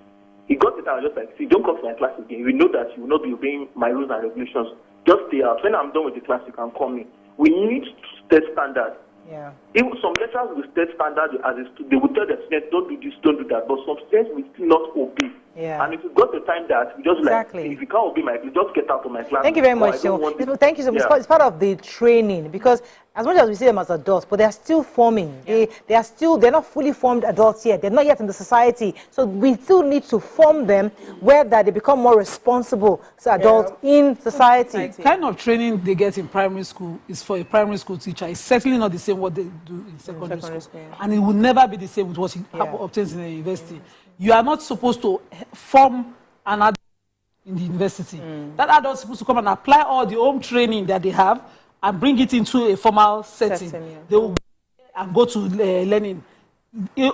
He got it out, just like, see, don't come to my class again. We know that you will not be obeying my rules and regulations. Just stay out. When I'm done with the class, you can call me. We need to set standards. Yeah. Even some lecturers will set standards as a student. They will tell their students, don't do this, don't do that. But some students will still not obey. Yeah. And if you got the time that, you just Exactly. like, if you can't obey my, you just get out of my class. Thank you very Or I much. don't So, want it. thank you so much. Yeah. It's part of the training, because as much as we see them as adults, but they are still forming. They're not fully formed adults yet. They're not yet in the society. So we still need to form them where that they become more responsible adults in society. The kind of training they get in primary school is for a primary school teacher. It's certainly not the same what they do in secondary school. And it will never be the same with what he obtains in the university. You are not supposed to form an adult in the university. That adult is supposed to come and apply all the home training that they have and bring it into a formal setting. They will and go to learning.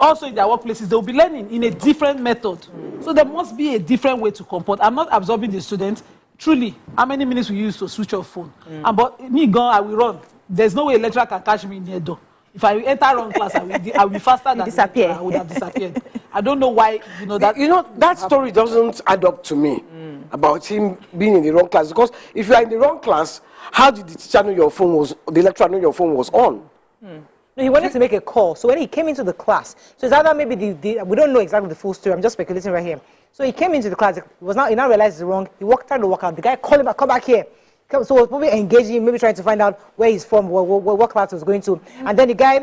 Also in their workplaces, they will be learning in a different method. So there must be a different way to comport. I'm not absorbing the student. Truly, how many minutes we use to switch off phone? But me gone, I will run. There's no way a lecturer can catch me near door. If I enter wrong class, I will be faster than disappear. I would have disappeared. I don't know why, that story doesn't add up to me about him being in the wrong class. Because if you are in the wrong class, how did the teacher know the lecturer know your phone was on? No, he wanted to make a call. So when he came into the class, so it's either maybe we don't know exactly the full story. I'm just speculating right here. So he came into the class. He now realized it's wrong. He tried to walk out. The guy called him back, come back here. So he was probably engaging, maybe trying to find out where he's from, what class he was going to. And then the guy,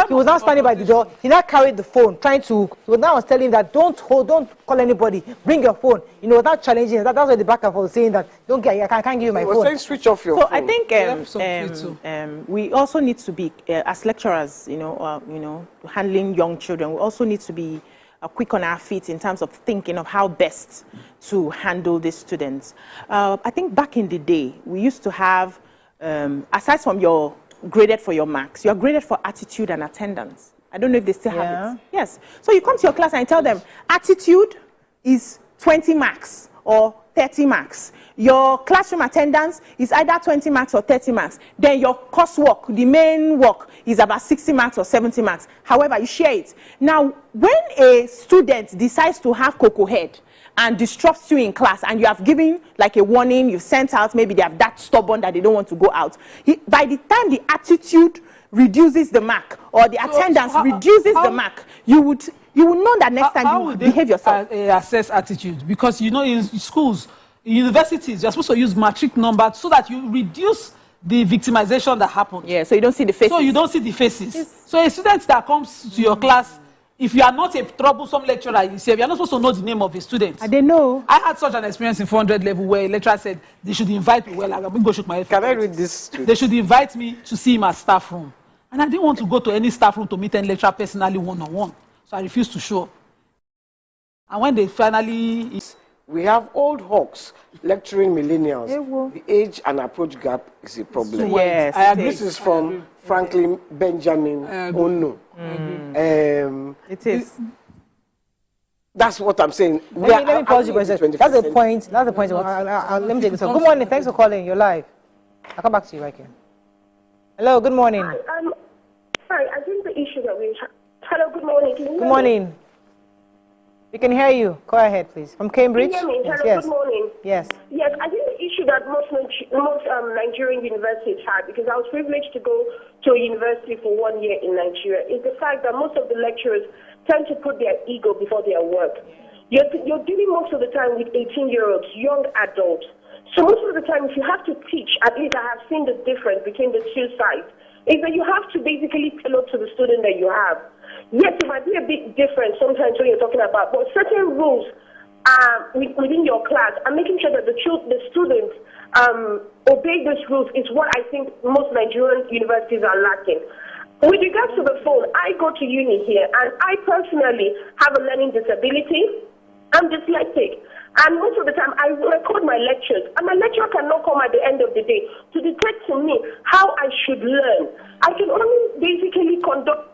he was now standing by the door. He now carried the phone, he was now telling him that don't call anybody, bring your phone. Without challenging him. That's why the back and forth was saying that I can't give you my phone. He was saying switch off your So phone. I think we also need to be, as lecturers, handling young children, we also need to be quick on our feet in terms of thinking of how best to handle these students. I think back in the day, we used to have, aside from your graded for your marks, you're graded for attitude and attendance. I don't know if they still have it. Yes. So you come to your class and you tell them, attitude is 20 marks or 30 marks. Your classroom attendance is either 20 marks or 30 marks. Then your coursework, the main work, is about 60 marks or 70 marks. However, you share it. Now, when a student decides to have cocoa head and disrupts you in class, and you have given like a warning, you've sent out, maybe they are that stubborn that they don't want to go out, by the time the attitude reduces the mark or the attendance reduces the mark, you will know that next time you will behave yourself. Assess attitude, because in schools, universities, you're supposed to use matric numbers so that you reduce the victimization that happens. Yeah, so you don't see the faces. So you don't see the faces. So a student that comes to your class, if you are not a troublesome lecturer, you're not supposed to know the name of a student. I didn't know. I had such an experience in 400 level where a lecturer said they should invite me. Well, I'm going to go shoot my head. Can I read this? They should invite me to see him at staff room. And I didn't want to go to any staff room to meet any lecturer personally one-on-one. So I refused to show up. And when they finally... We have old hawks lecturing millennials. The age and approach gap is a problem. Yes, this is from Franklin Benjamin Onu. It is. That's what I'm saying. Let me pause you for a second. That's the point. That's the point. Let me take this up. Good morning. Thanks for calling. You're live. I'll come back to you right here. Hello. Good morning. Hi. I think the issue that we have. Hello. Good morning. Can you hear me? Good morning. We can hear you. Go ahead, please. From Cambridge? Can you hear me? Hello, Yes. good morning. Yes. Yes, I think the issue that most Nigerian universities have, because I was privileged to go to a university for 1 year in Nigeria, is the fact that most of the lecturers tend to put their ego before their work. You're dealing most of the time with 18-year-olds, young adults. So most of the time, if you have to teach, at least I have seen the difference between the two sides, is that you have to basically tailor to the student that you have. Yes, it might be a bit different sometimes when you're talking about, but certain rules within your class and making sure that the students obey those rules is what I think most Nigerian universities are lacking. With regards to the phone, I go to uni here, and I personally have a learning disability. I'm dyslexic. And most of the time, I record my lectures, and my lecturer cannot come at the end of the day to dictate to me how I should learn. I can only basically conduct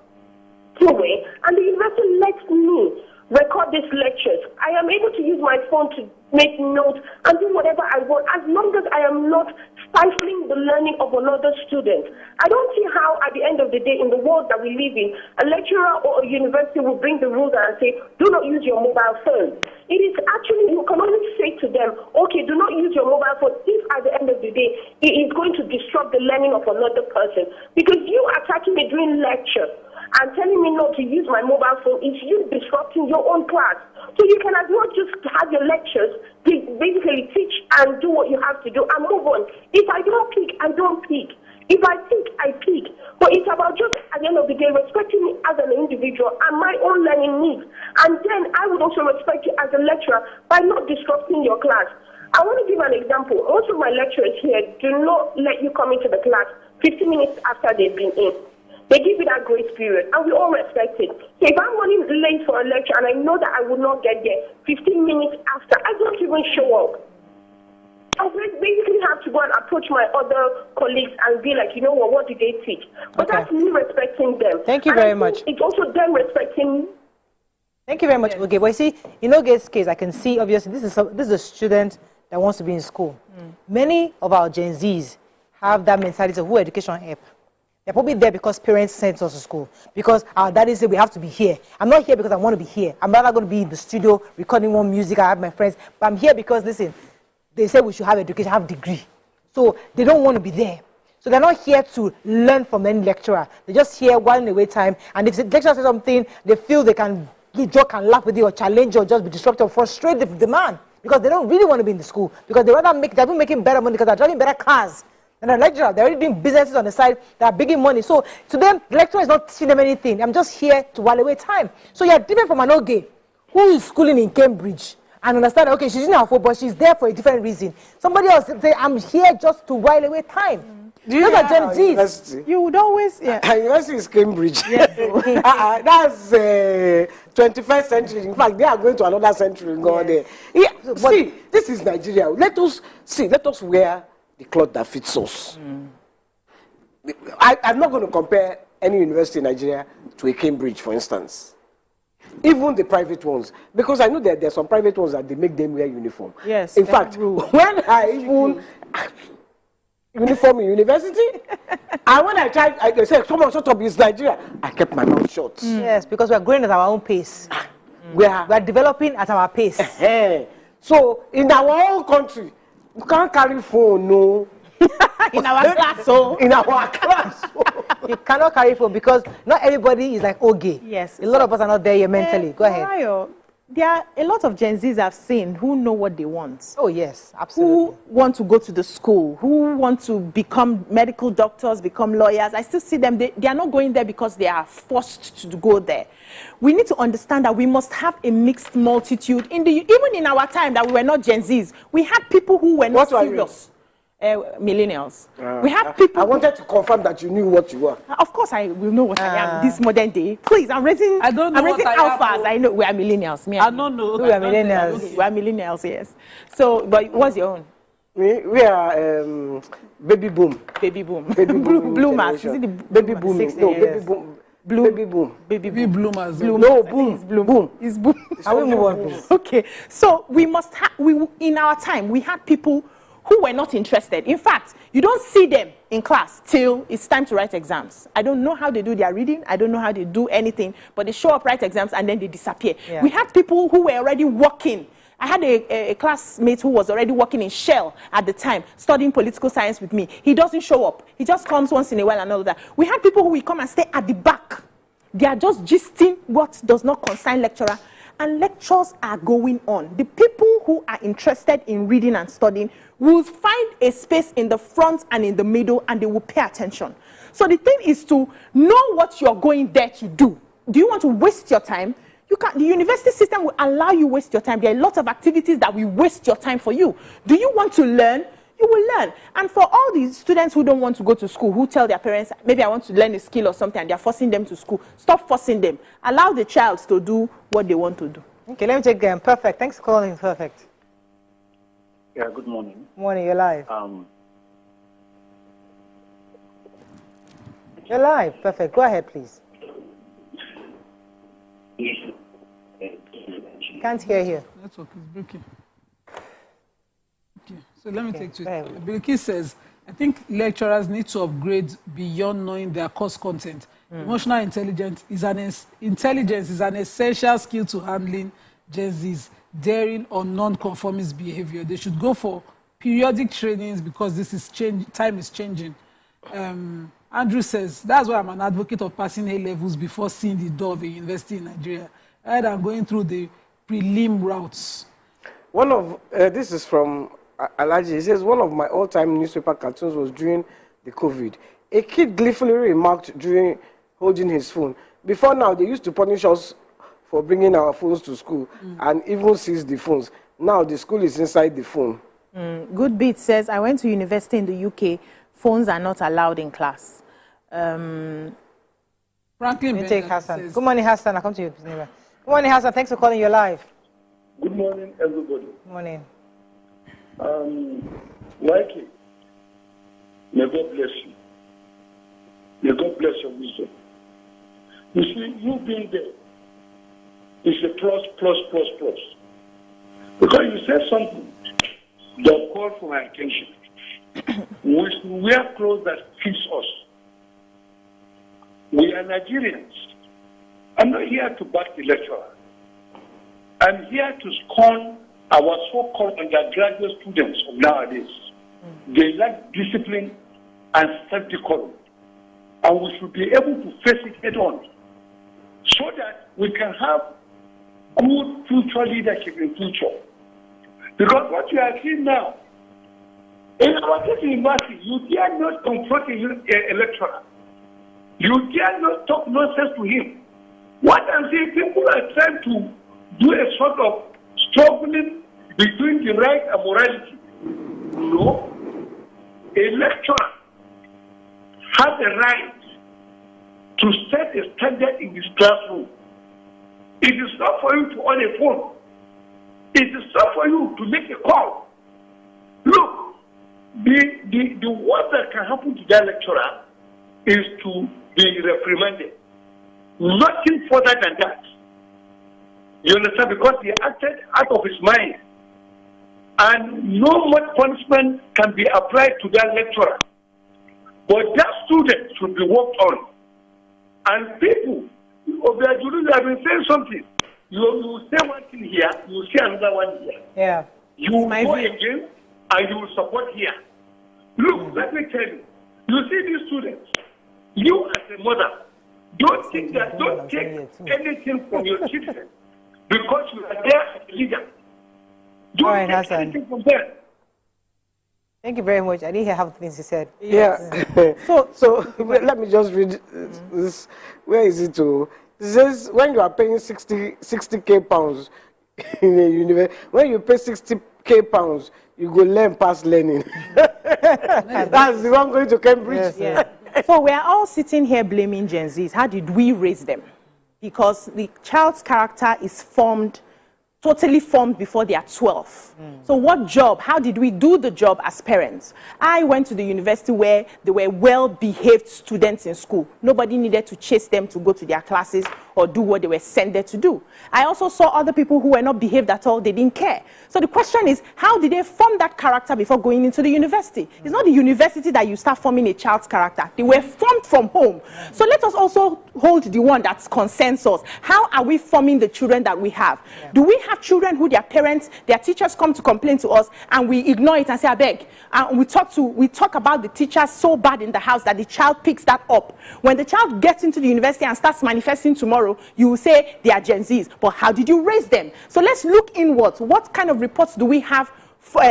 way, and the university lets me record these lectures. I am able to use my phone to make notes and do whatever I want, as long as I am not stifling the learning of another student. I don't see how, at the end of the day, in the world that we live in, a lecturer or a university will bring the rules and say, do not use your mobile phone. It is actually, you can only say to them, okay, do not use your mobile phone if at the end of the day, it is going to disrupt the learning of another person. Because you attacking me during lecture, and telling me not to use my mobile phone is you disrupting your own class. So you can as well just have your lectures, basically teach and do what you have to do and move on. If I don't pick, I don't pick. If I pick, I pick. But it's about just, at the end of the day, respecting me as an individual and my own learning needs. And then I would also respect you as a lecturer by not disrupting your class. I want to give an example. Most of my lecturers here do not let you come into the class 50 minutes after they've been in. They give you that grace period, and we all respect it. So if I'm running late for a lecture and I know that I will not get there 15 minutes after, I don't even show up. I basically have to go and approach my other colleagues and be like, you know what did they teach? But that's me respecting them. Thank you very much. It's also them respecting me. Thank you very much. Okay, but you see, in Oge's case, I can see, obviously, this is a student that wants to be in school. Many of our Gen Zs have that mentality of who education help. They're probably there because parents sent us to school. Because our daddy said we have to be here. I'm not here because I want to be here. I'm rather going to be in the studio recording one music. I have my friends. But I'm here because, listen, they say we should have education, have degree. So they don't want to be there. So they're not here to learn from any lecturer. They're just here while away time. And if the lecturer says something, they feel they can joke and laugh with you or challenge you or just be disruptive or frustrate the man. Because they don't really want to be in the school. Because they're even making better money because they're driving better cars. And a lecturer, they're already doing businesses on the side that are bringing money. So to them, the lecturer is not teaching them anything. I'm just here to while away time. So you're different from an Oge who is schooling in Cambridge and understand, okay, she's in her phone, but she's there for a different reason. Somebody else say, I'm here just to while away time. Those are Gen Zs. You would always, University is Cambridge. Yes. That's 21st century. In fact, they are going to another century. Go there. Yeah, see, this is Nigeria. Let us wear the cloth that fits us. I'm not going to compare any university in Nigeria to a Cambridge, for instance. Even the private ones, because I know that there are some private ones that they make them wear uniform. Yes. In fact, when I even uniform in university, and when I tried, I said, "Come on, shut up! It's Nigeria." I kept my mouth shut. Yes, because we are growing at our own pace. We are developing at our pace. So in our own country, you can't carry phone, no. In our class, so. In our class. You cannot carry phone because not everybody is like Oge. Yes. A lot of us are not there yet mentally. Go ahead. Mario, there are a lot of Gen Zs I've seen who know what they want. Oh, yes, absolutely. Who want to go to the school, who want to become medical doctors, become lawyers. I still see them. They are not going there because they are forced to go there. We need to understand that we must have a mixed multitude. Even in our time that we were not Gen Zs, we had people who were not serious. Millennials. We have people. I wanted to confirm that you knew what you were. Of course, I will know what I am this modern day. Please, I'm raising. I don't know. I'm raising alphas. I know we are millennials. I don't know. We are millennials. We are millennials. Yes. So, but what's your own? We are baby boom. Baby boom. Baby boom. Bloomers. Is it the baby boom? No, baby boom. Baby boom. Baby bloomers. No, boom. It's bloom. Boom. It's boom. Can we move on, please? Okay. So we must have. In our time, we had people who were not interested. In fact, you don't see them in class till it's time to write exams. I don't know how they do their reading. I don't know how they do anything, but they show up, write exams, and then they disappear. Yeah. We had people who were already working. I had a classmate who was already working in Shell at the time, studying political science with me. He doesn't show up. He just comes once in a while and all of that. We had people who will come and stay at the back. They are just gisting what does not concern lecturer. And lectures are going on. The people who are interested in reading and studying will find a space in the front and in the middle, and they will pay attention. So the thing is to know what you're going there to do. Do you want to waste your time? You can. The university system will allow you waste your time. There are a lot of activities that will waste your time for you. Do you want to learn? You will learn. And for all these students who don't want to go to school, who tell their parents, maybe I want to learn a skill or something, and they're forcing them to school, stop forcing them. Allow the child to do what they want to do. Okay, let me take them. Perfect. Thanks for calling. Perfect. Yeah, good morning. Morning, you're live. You're live. Perfect. Go ahead, please. Can't hear you. Network is breaking. Okay, so let me take to it. Bilki says, I think lecturers need to upgrade beyond knowing their course content. Emotional intelligence is an essential skill to handling Gen Z's daring or non-conformist behavior. They should go for periodic trainings because this is time is changing. Andrew says, that's why I'm an advocate of passing A levels before seeing the door of a university in Nigeria, rather than going through the prelim routes. One of, this is from Alaji. He says, one of my all-time newspaper cartoons was during the COVID. A kid gleefully remarked during holding his phone, before now, they used to punish us for bringing our phones to school and even seize the phones. Now the school is inside the phone. Good Beat says, I went to university in the UK. Phones are not allowed in class. Franklin take Hassan. Good morning, Hassan. I'll come to you. Good morning, Hassan. Thanks for calling. You're live. Good morning, everybody. Good morning. Mikey, may God bless you. May God bless your wisdom. You see, you being there is a plus. Because you said something that called for my attention. We should wear clothes that fits us. We are Nigerians. I'm not here to back the lecturer. I'm here to scorn our so-called undergraduate students of nowadays. They lack discipline and self-decorum. And we should be able to face it head on so that we can have good future leadership in future. Because what you are seeing now, in our university, you dare not confront a lecturer. You dare not talk nonsense to him. What I'm saying, people are trying to do a sort of struggling between the right and morality. No. A lecturer has a right to set a standard in his classroom. It is not for you to on a phone. It is not for you to make a call. Look, the worst that can happen to that lecturer is to be reprimanded. Nothing further than that. You understand? Because he acted out of his mind. And no much punishment can be applied to that lecturer. But that student should be worked on. And people, you have been saying something. You say one thing here, you say another one here. Yeah. You go again and you will support here. Look, let me tell you. You see these students, you as a mother, don't take anything from your children because you are there as a leader. Don't take anything from them. Thank you very much. I didn't hear half the things you said. Yeah. So let me just read this. Where is it to? It says when you are paying 60k pounds in a university, when you pay 60k pounds, you go learn past learning. That's the one going to Cambridge. Yes, yeah. So we are all sitting here blaming Gen Zs. How did we raise them? Because the child's character is totally formed before they are 12. So what job, how did we do the job as parents? I went to the university where there were well-behaved students in school. Nobody needed to chase them to go to their classes or do what they were sent there to do. I also saw other people who were not behaved at all. They didn't care. So the question is, how did they form that character before going into the university? It's not the university that you start forming a child's character. They were formed from home. So let us also hold the one that concerns us. How are we forming the children that we have? Do we have children who their parents, their teachers come to complain to us and we ignore it and say, I beg. And we talk about the teachers so bad in the house that the child picks that up. When the child gets into the university and starts manifesting tomorrow, you will say they are Gen Zs. But how did you raise them? So let's look inwards. What kind of reports do we have for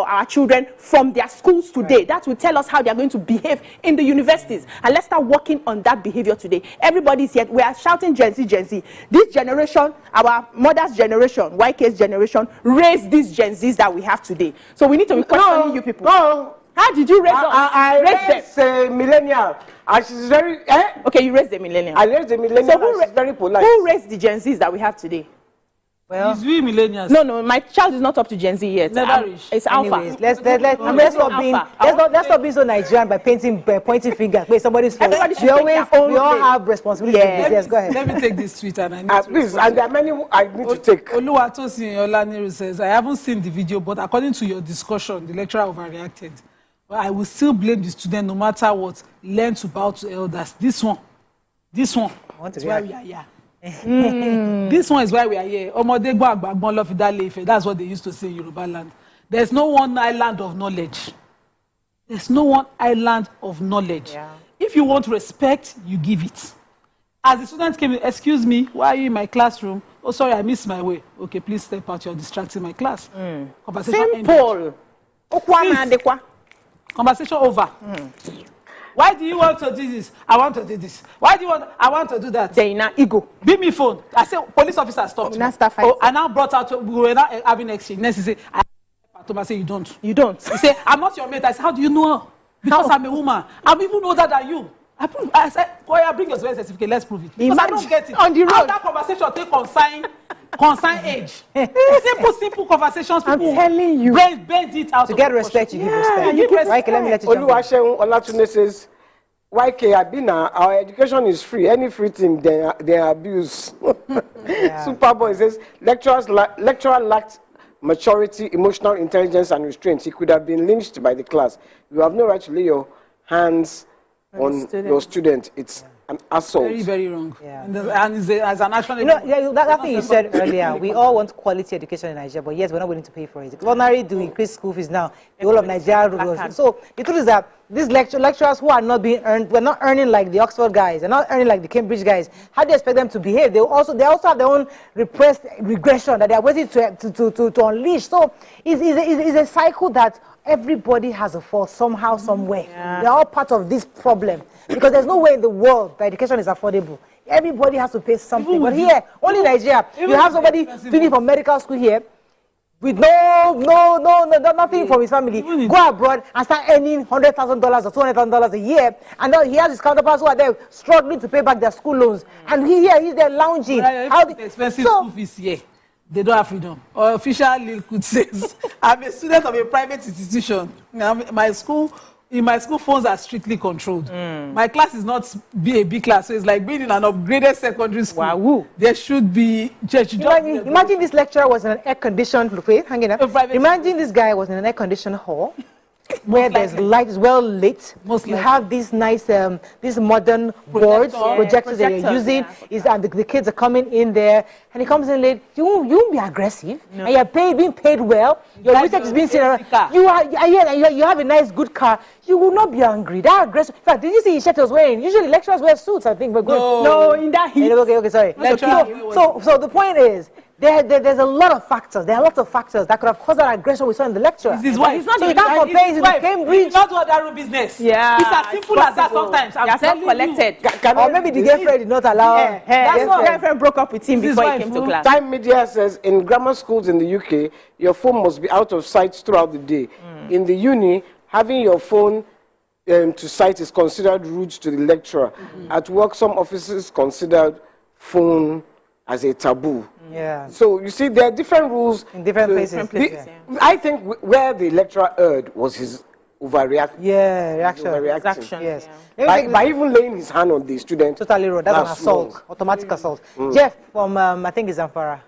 our children from their schools today? That will tell us how they are going to behave in the universities. And let's start working on that behavior today. Everybody's here. We are shouting Gen Z, Gen Z. This generation, our mother's generation, YK's generation, raised these Gen Zs that we have today. So we need to be questioning you people. No. How did you raise us? I raised a millennial. And she's very... Okay, you raised the millennial. I raised the millennial. So she's very polite. Who raised the Gen Zs that we have today? Well, it's we millennials. No, my child is not up to Gen Z yet. It's alpha. Anyways, let's not be so Nigerian by pointing fingers. Wait, somebody's fault. We all have responsibility. Yes, go ahead. Let me take this tweet and I need to please, and there are many I need to take. Oluwatosin Olaniru says, I haven't seen the video, but according to your discussion, the lecturer overreacted. But I will still blame the student no matter what. Learn to bow to elders. This one. That's why we are here. This one is why we are here. That's what they used to say in Yoruba land. There's no one island of knowledge. There's no one island of knowledge. Yeah. if you want respect, you give it. As the student came in, excuse me, why are you in my classroom? Oh, sorry, I missed my way. Okay, please step out. You're distracting my class. Conversation Simple. ended. Conversation over. Why do you want to do this? I want to do this. Why do you want? I want to do that. They now ego. Give me phone. I say police officer stopped. Oh, I now brought out. We were now having exchange. Next he say, I say you don't. You don't. He say I'm not your mate. I say how do you know her? Because I'm a woman. I'm even older than you. I said, Koya, bring your birth certificate. Let's prove it. Because I don't get it. On the road. How that conversation take consign age. simple conversations. I'm telling you. Bend it out. To get respect, you give respect. you give respect. Right, let me let you jump in. Oluwaseun Olatunde says, YK Abina, our education is free. Any free thing, they abuse. Superboy says, lecturer lacked maturity, emotional intelligence, and restraint. He could have been lynched by the class. You have no right to lay your hands on your student. It's an assault. Very, very wrong. Yeah. And as an action. That thing you said earlier, we all want quality education in Nigeria, but yet we're not willing to pay for it. Ordinary do increase school fees now. The whole of Nigeria. So the truth is that these lecturers who are not being earned, we're not earning like the Oxford guys, they're not earning like the Cambridge guys. How do you expect them to behave? They also have their own repressed regression that they are waiting to unleash. So it's a cycle that everybody has a fault somehow, somewhere. They're all part of this problem. Because there's no way in the world that education is affordable. Everybody has to pay something. But here, only Nigeria, you have somebody finishing from medical school here with nothing from his family. Go abroad and start earning $100,000 or $200,000 a year, and then he has his counterparts who are there struggling to pay back their school loans. And he's there lounging. Expensive school fees here. They don't have freedom. Or official legal could says, I'm a student of a private institution. In my school, phones are strictly controlled. My class is not a big class, so it's like being in an upgraded secondary school. Wow. There should be imagine this lecturer was in an air-conditioned Imagine this guy was in an air-conditioned hall where there's light, is well lit. You have these nice, these modern boards, projectors that you're using. And the kids are coming in there, and he comes in late. You won't be aggressive, and you're being paid well. Your research is being seen around. You have a nice, good car. You will not be angry. That aggressive. In fact, did you see his shirt was wearing? Usually lecturers wear suits, I think. But good. No, in that heat. Okay, sorry. So the point is, there's a lot of factors. There are lots of factors that could have caused that aggression we saw in the lecture. It's his wife. So you can't compare his wife. Cambridge. He's not do that room business. Yeah. It's as simple as that sometimes. I'm telling collected. Or maybe the girlfriend did not allow. That's why girlfriend broke up with him before he came to class. Time Media says, in grammar schools in the UK, your phone must be out of sight throughout the day. In the uni, having your phone to sight is considered rude to the lecturer. At work, some offices considered phone as a taboo. Yeah. So you see, there are different rules in different places. I think where the lecturer erred was his overreaction. Yeah, reaction. Yes. Yeah. By even laying his hand on the student. Totally wrong. That's an assault, wrong. Automatic assault. Jeff from I think it's Zamfara.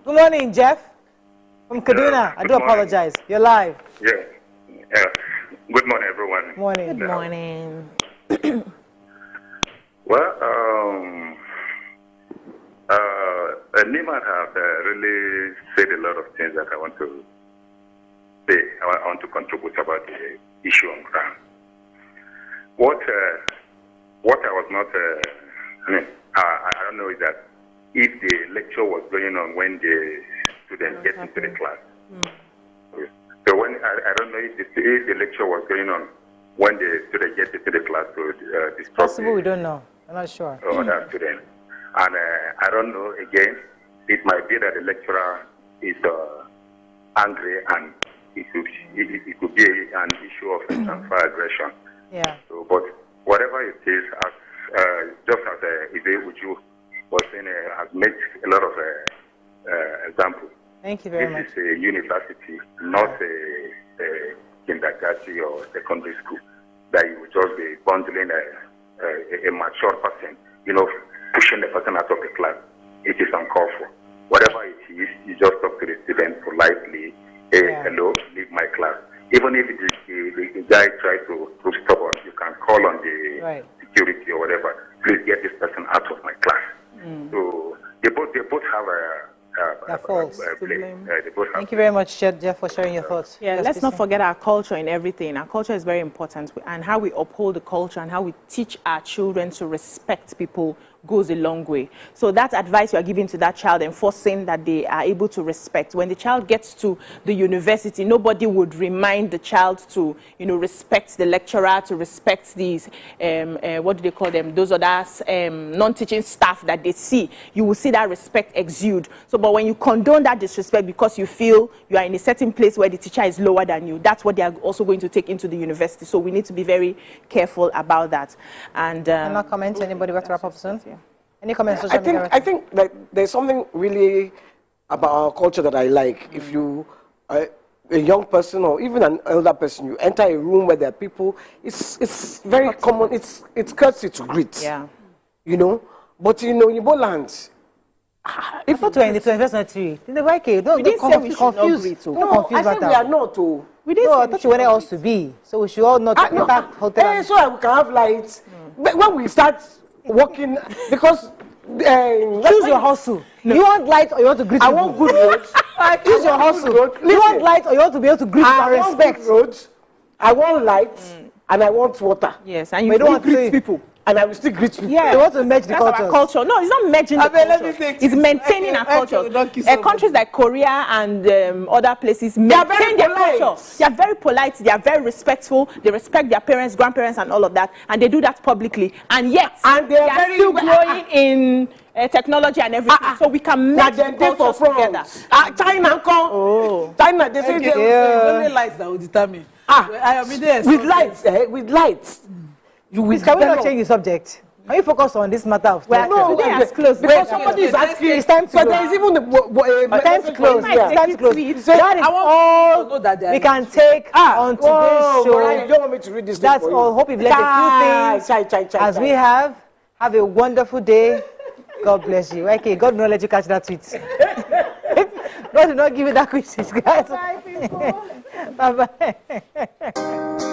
Good morning, Jeff. From Kaduna. I do apologize. You're live. Yeah. Good morning, everyone. Morning. Good morning. Well, Nima have really said a lot of things that I want to say. I want to contribute about the issue on ground. What I was not, I don't know is that if the lecture was going on when the students get into the class. So when I don't know if the lecture was going on when the student gets into the class to discuss. Possible, we don't know. I'm not sure. That student. And I don't know, again, it might be that the lecturer is angry and it could be an issue of transfer aggression. Yeah. So, but whatever it is, just as Ibe Uju was saying, has made a lot of examples. Thank you very much. This is a university, not a kindergarten or secondary school, that you would just be bundling a mature person, pushing the person out of the class. It is uncalled for. Whatever it is, you just talk to the student politely. Hey, hello, leave my class. Even if the guy tries to prove stubborn, you can call on the security or whatever. Please get this person out of my class. So they both have blame. They both have Thank you very much, Jeff, for sharing your thoughts. Yeah, Yes, let's not Christine. forget our culture in everything. Our culture is very important, and how we uphold the culture and how we teach our children to respect people goes a long way. So that advice you are giving to that child, enforcing that they are able to respect. When the child gets to the university, nobody would remind the child to, respect the lecturer, to respect these, what do they call them? Those other non-teaching staff that they see. You will see that respect exude. So, but when you condone that disrespect because you feel you are in a certain place where the teacher is lower than you, that's what they are also going to take into the university. So we need to be very careful about that. And cannot comment. Anybody want to wrap up soon? Any comments? I think that there's something really about our culture that I like. If you a young person or even an elder person, you enter a room where there are people, it's very common. It's courtesy to greet. Yeah. But in Igbo land, if not to in the 21st century, in the YK, don't didn't say we should not confuse. greet. Don't confuse I said we are not. We didn't No, say I thought you wanted us to be. So we should all not enter hotel. So that we can have lights. But when we start walking, because choose your hustle. No. You want light or you want to greet I people? want good roads. Choose your hustle. You want light or you want to be able to greet and respect? Good roads. I want lights and I want water. Yes, and you don't want to greet people. And I will still greet people. Yeah, you want to merge the culture. Our culture. No, it's not merging the culture. It's maintaining our culture. Countries like Korea and other places maintain their culture. They are very polite. They are very respectful. They respect their parents, grandparents, and all of that. And they do that publicly. And yet, they are still growing in technology and everything. So we can merge the cultures together. China, China, they say it's only lights that will determine. With lights, with lights. Can we not change the subject? Can you focus on this matter of today has closed. Because somebody is asking. It's time to so go. there is even time to close. It's time to close. That is all we can take on today's show. You don't want me to read this. That's all. Hope you've learned a few things. As we have a wonderful day. God bless you. Okay, God will not let you catch that tweet. God will not give you that quiz, guys. Bye, people. Bye-bye.